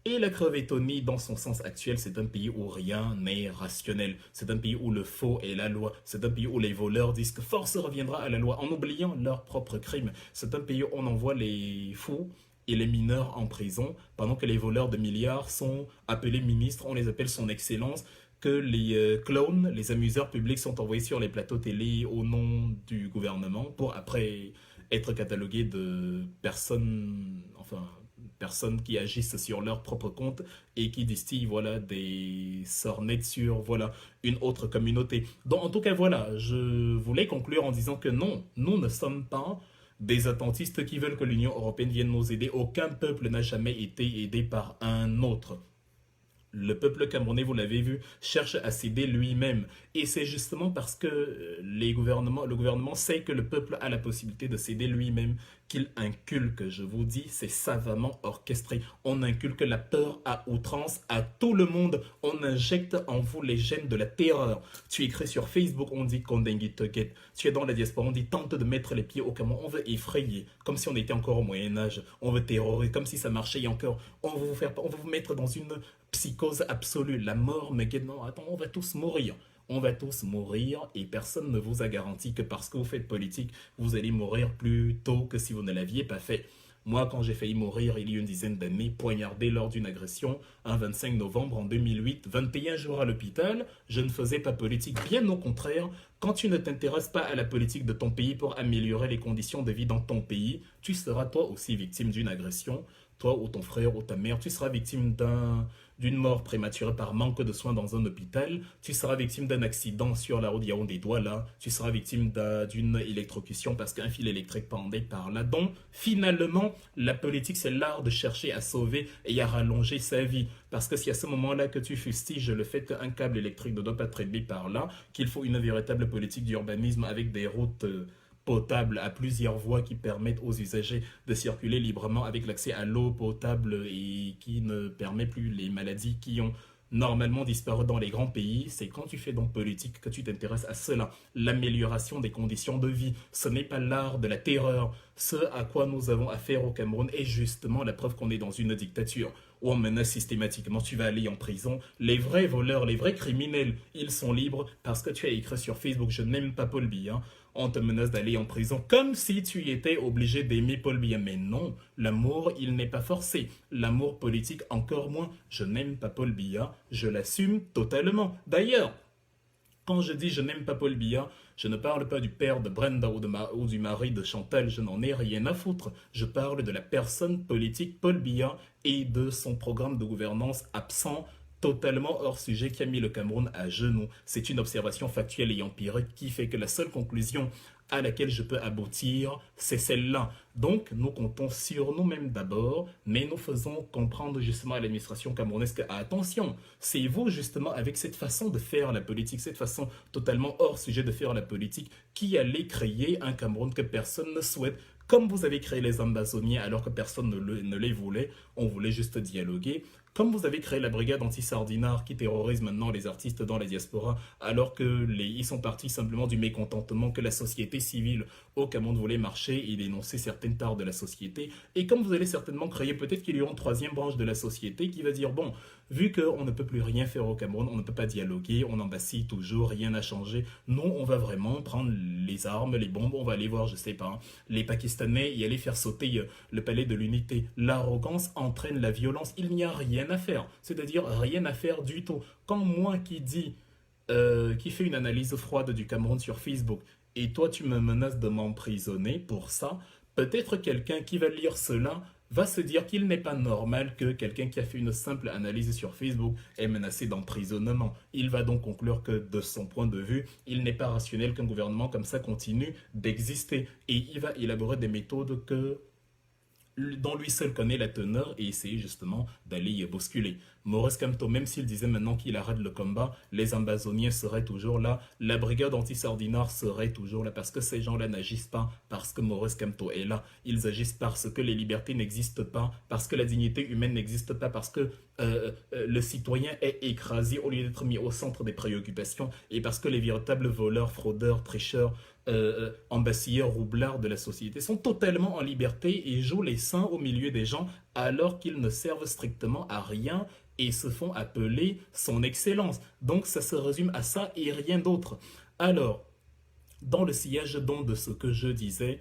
Et la crevettonie, dans son sens actuel, c'est un pays où rien n'est rationnel. C'est un pays où le faux est la loi. C'est un pays où les voleurs disent que force reviendra à la loi en oubliant leurs propres crimes. C'est un pays où on envoie les fous et les mineurs en prison, pendant que les voleurs de milliards sont appelés ministres, on les appelle son excellence, que les clowns, les amuseurs publics sont envoyés sur les plateaux télé au nom du gouvernement pour après être catalogués de personnes, enfin, personnes qui agissent sur leur propre compte et qui distillent voilà, des sornettes sur voilà, une autre communauté. Donc en tout cas voilà, je voulais conclure en disant que non, nous ne sommes pas des attentistes qui veulent que l'Union européenne vienne nous aider. Aucun peuple n'a jamais été aidé par un autre. Le peuple camerounais, vous l'avez vu, cherche à s'aider lui-même. Et c'est justement parce que le gouvernement sait que le peuple a la possibilité de s'aider lui-même qu'il inculque, je vous dis, c'est savamment orchestré. On inculque la peur à outrance à tout le monde. On injecte en vous les gènes de la terreur. Tu écris sur Facebook, on dit Kondengi Toket. Tu es dans la diaspora, on dit tente de mettre les pieds au Cameroun. On veut effrayer, comme si on était encore au Moyen-Âge. On veut terroriser, comme si ça marchait et encore. On veut vous mettre dans une psychose absolue. La mort, mais non, attends, on va tous mourir. On va tous mourir et personne ne vous a garanti que parce que vous faites politique, vous allez mourir plus tôt que si vous ne l'aviez pas fait. Moi, quand j'ai failli mourir il y a une dizaine d'années, poignardé lors d'une agression, un 25 novembre en 2008, 21 jours à l'hôpital, je ne faisais pas politique. Bien au contraire, quand tu ne t'intéresses pas à la politique de ton pays pour améliorer les conditions de vie dans ton pays, tu seras toi aussi victime d'une agression. Toi ou ton frère ou ta mère, tu seras victime d'une mort prématurée par manque de soins dans un hôpital, tu seras victime d'un accident sur la route Yaoundé-Douala, tu seras victime d'une électrocution parce qu'un fil électrique pendait par là. Donc, finalement, la politique, c'est l'art de chercher à sauver et à rallonger sa vie. Parce que c'est à ce moment-là que tu fustiges le fait qu'un câble électrique ne doit pas traîner par là, qu'il faut une véritable politique d'urbanisme avec des routes potable à plusieurs voies qui permettent aux usagers de circuler librement avec l'accès à l'eau potable et qui ne permet plus les maladies qui ont normalement disparu dans les grands pays. C'est quand tu fais donc politique que tu t'intéresses à cela, l'amélioration des conditions de vie. Ce n'est pas l'art de la terreur. Ce à quoi nous avons affaire au Cameroun est justement la preuve qu'on est dans une dictature où on menace systématiquement, tu vas aller en prison. Les vrais voleurs, les vrais criminels, ils sont libres parce que tu as écrit sur Facebook, je n'aime pas Paul Biya. On te menace d'aller en prison comme si tu étais obligé d'aimer Paul Biya. Mais non, l'amour, il n'est pas forcé. L'amour politique, encore moins. Je n'aime pas Paul Biya, je l'assume totalement. D'ailleurs, quand je dis je n'aime pas Paul Biya, je ne parle pas du père de Brenda ou du mari de Chantal, je n'en ai rien à foutre. Je parle de la personne politique Paul Biya et de son programme de gouvernance absent, totalement hors sujet, qui a mis le Cameroun à genoux. C'est une observation factuelle et empirique qui fait que la seule conclusion à laquelle je peux aboutir, c'est celle-là. Donc, nous comptons sur nous-mêmes d'abord, mais nous faisons comprendre justement à l'administration camerounaise que, attention, c'est vous justement avec cette façon de faire la politique, cette façon totalement hors sujet de faire la politique, qui allait créer un Cameroun que personne ne souhaite. Comme vous avez créé les Amazoniens alors que personne ne les voulait, on voulait juste dialoguer. Comme vous avez créé la brigade anti-sardinard qui terrorise maintenant les artistes dans la diaspora, alors que ils sont partis simplement du mécontentement que la société civile au Cameroun voulait marcher et dénoncer certaines tares de la société. Et comme vous allez certainement créer, peut-être qu'il y aura une troisième branche de la société qui va dire, bon, vu qu'on ne peut plus rien faire au Cameroun, on ne peut pas dialoguer, on en vacille toujours, rien n'a changé, nous, on va vraiment prendre les armes, les bombes, on va aller voir, je sais pas, les Pakistanais et aller faire sauter le palais de l'unité. L'arrogance entraîne la violence, il n'y a rien à faire, c'est-à-dire rien à faire du tout. Quand moi qui fait une analyse froide du Cameroun sur Facebook, et toi tu me menaces de m'emprisonner pour ça, peut-être quelqu'un qui va lire cela va se dire qu'il n'est pas normal que quelqu'un qui a fait une simple analyse sur Facebook est menacé d'emprisonnement. Il va donc conclure que de son point de vue, il n'est pas rationnel qu'un gouvernement comme ça continue d'exister. Et il va élaborer des méthodes dont lui seul connaît la teneur et essayer justement d'aller y bousculer. Maurice Kamto, même s'il disait maintenant qu'il arrête le combat, les Amazoniens seraient toujours là, la brigade anti-sardinard serait toujours là, parce que ces gens-là n'agissent pas parce que Maurice Kamto est là, ils agissent parce que les libertés n'existent pas, parce que la dignité humaine n'existe pas, parce que le citoyen est écrasé au lieu d'être mis au centre des préoccupations, et parce que les véritables voleurs, fraudeurs, tricheurs, embasilleurs, roublards de la société sont totalement en liberté et jouent les saints au milieu des gens alors qu'ils ne servent strictement à rien et se font appeler son excellence. Donc ça se résume à ça et rien d'autre. Alors, dans le sillage donc de ce que je disais,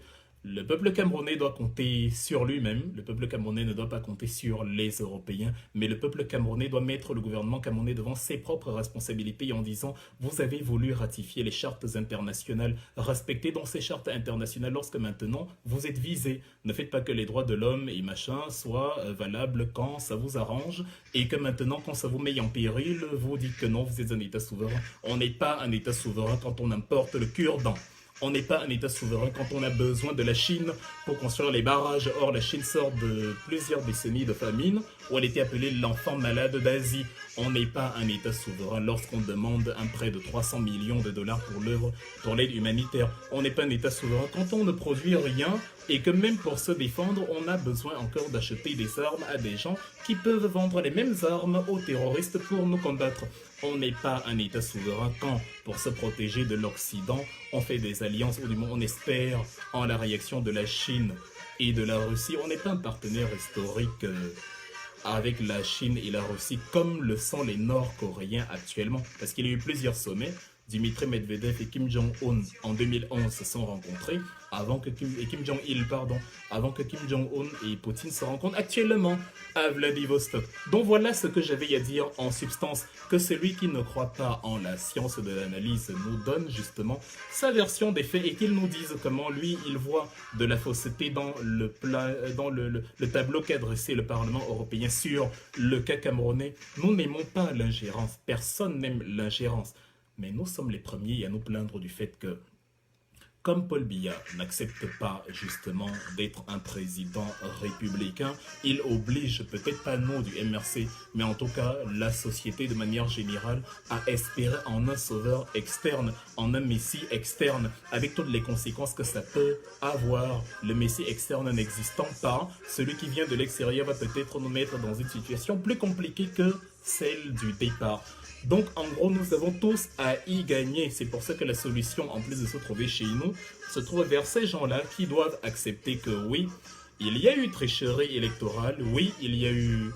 le peuple camerounais doit compter sur lui-même. Le peuple camerounais ne doit pas compter sur les Européens, mais le peuple camerounais doit mettre le gouvernement camerounais devant ses propres responsabilités en disant « Vous avez voulu ratifier les chartes internationales, respectez donc ces chartes internationales lorsque maintenant vous êtes visés. Ne faites pas que les droits de l'homme et machin soient valables quand ça vous arrange et que maintenant quand ça vous met en péril, vous dites que non, vous êtes un État souverain. On n'est pas un État souverain quand on importe le cure-dent. On n'est pas un État souverain quand on a besoin de la Chine pour construire les barrages. Or, la Chine sort de plusieurs décennies de famine où elle était appelée l'enfant malade d'Asie. On n'est pas un État souverain lorsqu'on demande un prêt de 300 millions de dollars pour l'aide humanitaire. On n'est pas un État souverain quand on ne produit rien et que même pour se défendre, on a besoin encore d'acheter des armes à des gens qui peuvent vendre les mêmes armes aux terroristes pour nous combattre. On n'est pas un État souverain quand, pour se protéger de l'Occident, on fait des alliances ou du moins on espère en la réaction de la Chine et de la Russie. On n'est pas un partenaire historique avec la Chine et la Russie comme le sont les Nord-Coréens actuellement. Parce qu'il y a eu plusieurs sommets. Dimitri Medvedev et Kim Jong-un en 2011 se sont rencontrés avant que Kim Jong-il, avant que Kim Jong-un et Poutine se rencontrent actuellement à Vladivostok. Donc voilà ce que j'avais à dire en substance, que celui qui ne croit pas en la science de l'analyse nous donne justement sa version des faits et qu'il nous dise comment lui il voit de la fausseté dans le tableau qu'a dressé le Parlement européen sur le cas camerounais. Nous n'aimons pas l'ingérence, personne n'aime l'ingérence. Mais nous sommes les premiers à nous plaindre du fait que, comme Paul Biya n'accepte pas justement d'être un président républicain, il oblige peut-être pas nous du MRC, mais en tout cas la société de manière générale à espérer en un sauveur externe, en un messie externe, avec toutes les conséquences que ça peut avoir. Le messie externe n'existant pas, celui qui vient de l'extérieur va peut-être nous mettre dans une situation plus compliquée que celle du départ. Donc, en gros, nous avons tous à y gagner. C'est pour ça que la solution, en plus de se trouver chez nous, se trouve vers ces gens-là qui doivent accepter que oui, il y a eu tricherie électorale, oui, il y a eu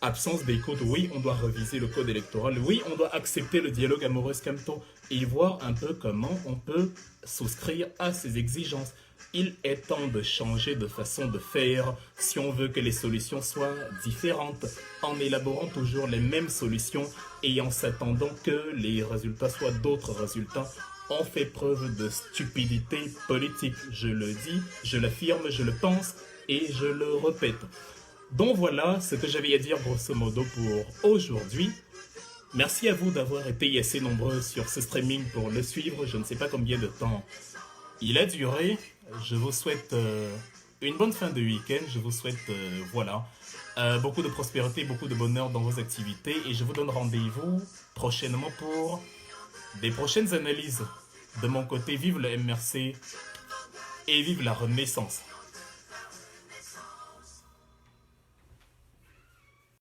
absence d'écoute, oui, on doit reviser le code électoral, oui, on doit accepter le dialogue à Maurice Kamto et voir un peu comment on peut souscrire à ces exigences. Il est temps de changer de façon de faire si on veut que les solutions soient différentes, en élaborant toujours les mêmes solutions et en s'attendant que les résultats soient d'autres résultats. On fait preuve de stupidité politique, je le dis, je l'affirme, je le pense et je le répète. Donc voilà ce que j'avais à dire grosso modo pour aujourd'hui. Merci à vous d'avoir été assez nombreux sur ce streaming pour le suivre. Je ne sais pas combien de temps Il a duré. Je vous souhaite une bonne fin de week-end. Je vous souhaite beaucoup de prospérité, beaucoup de bonheur dans vos activités. Et je vous donne rendez-vous prochainement pour des prochaines analyses. De mon côté, vive le MRC et vive la Renaissance.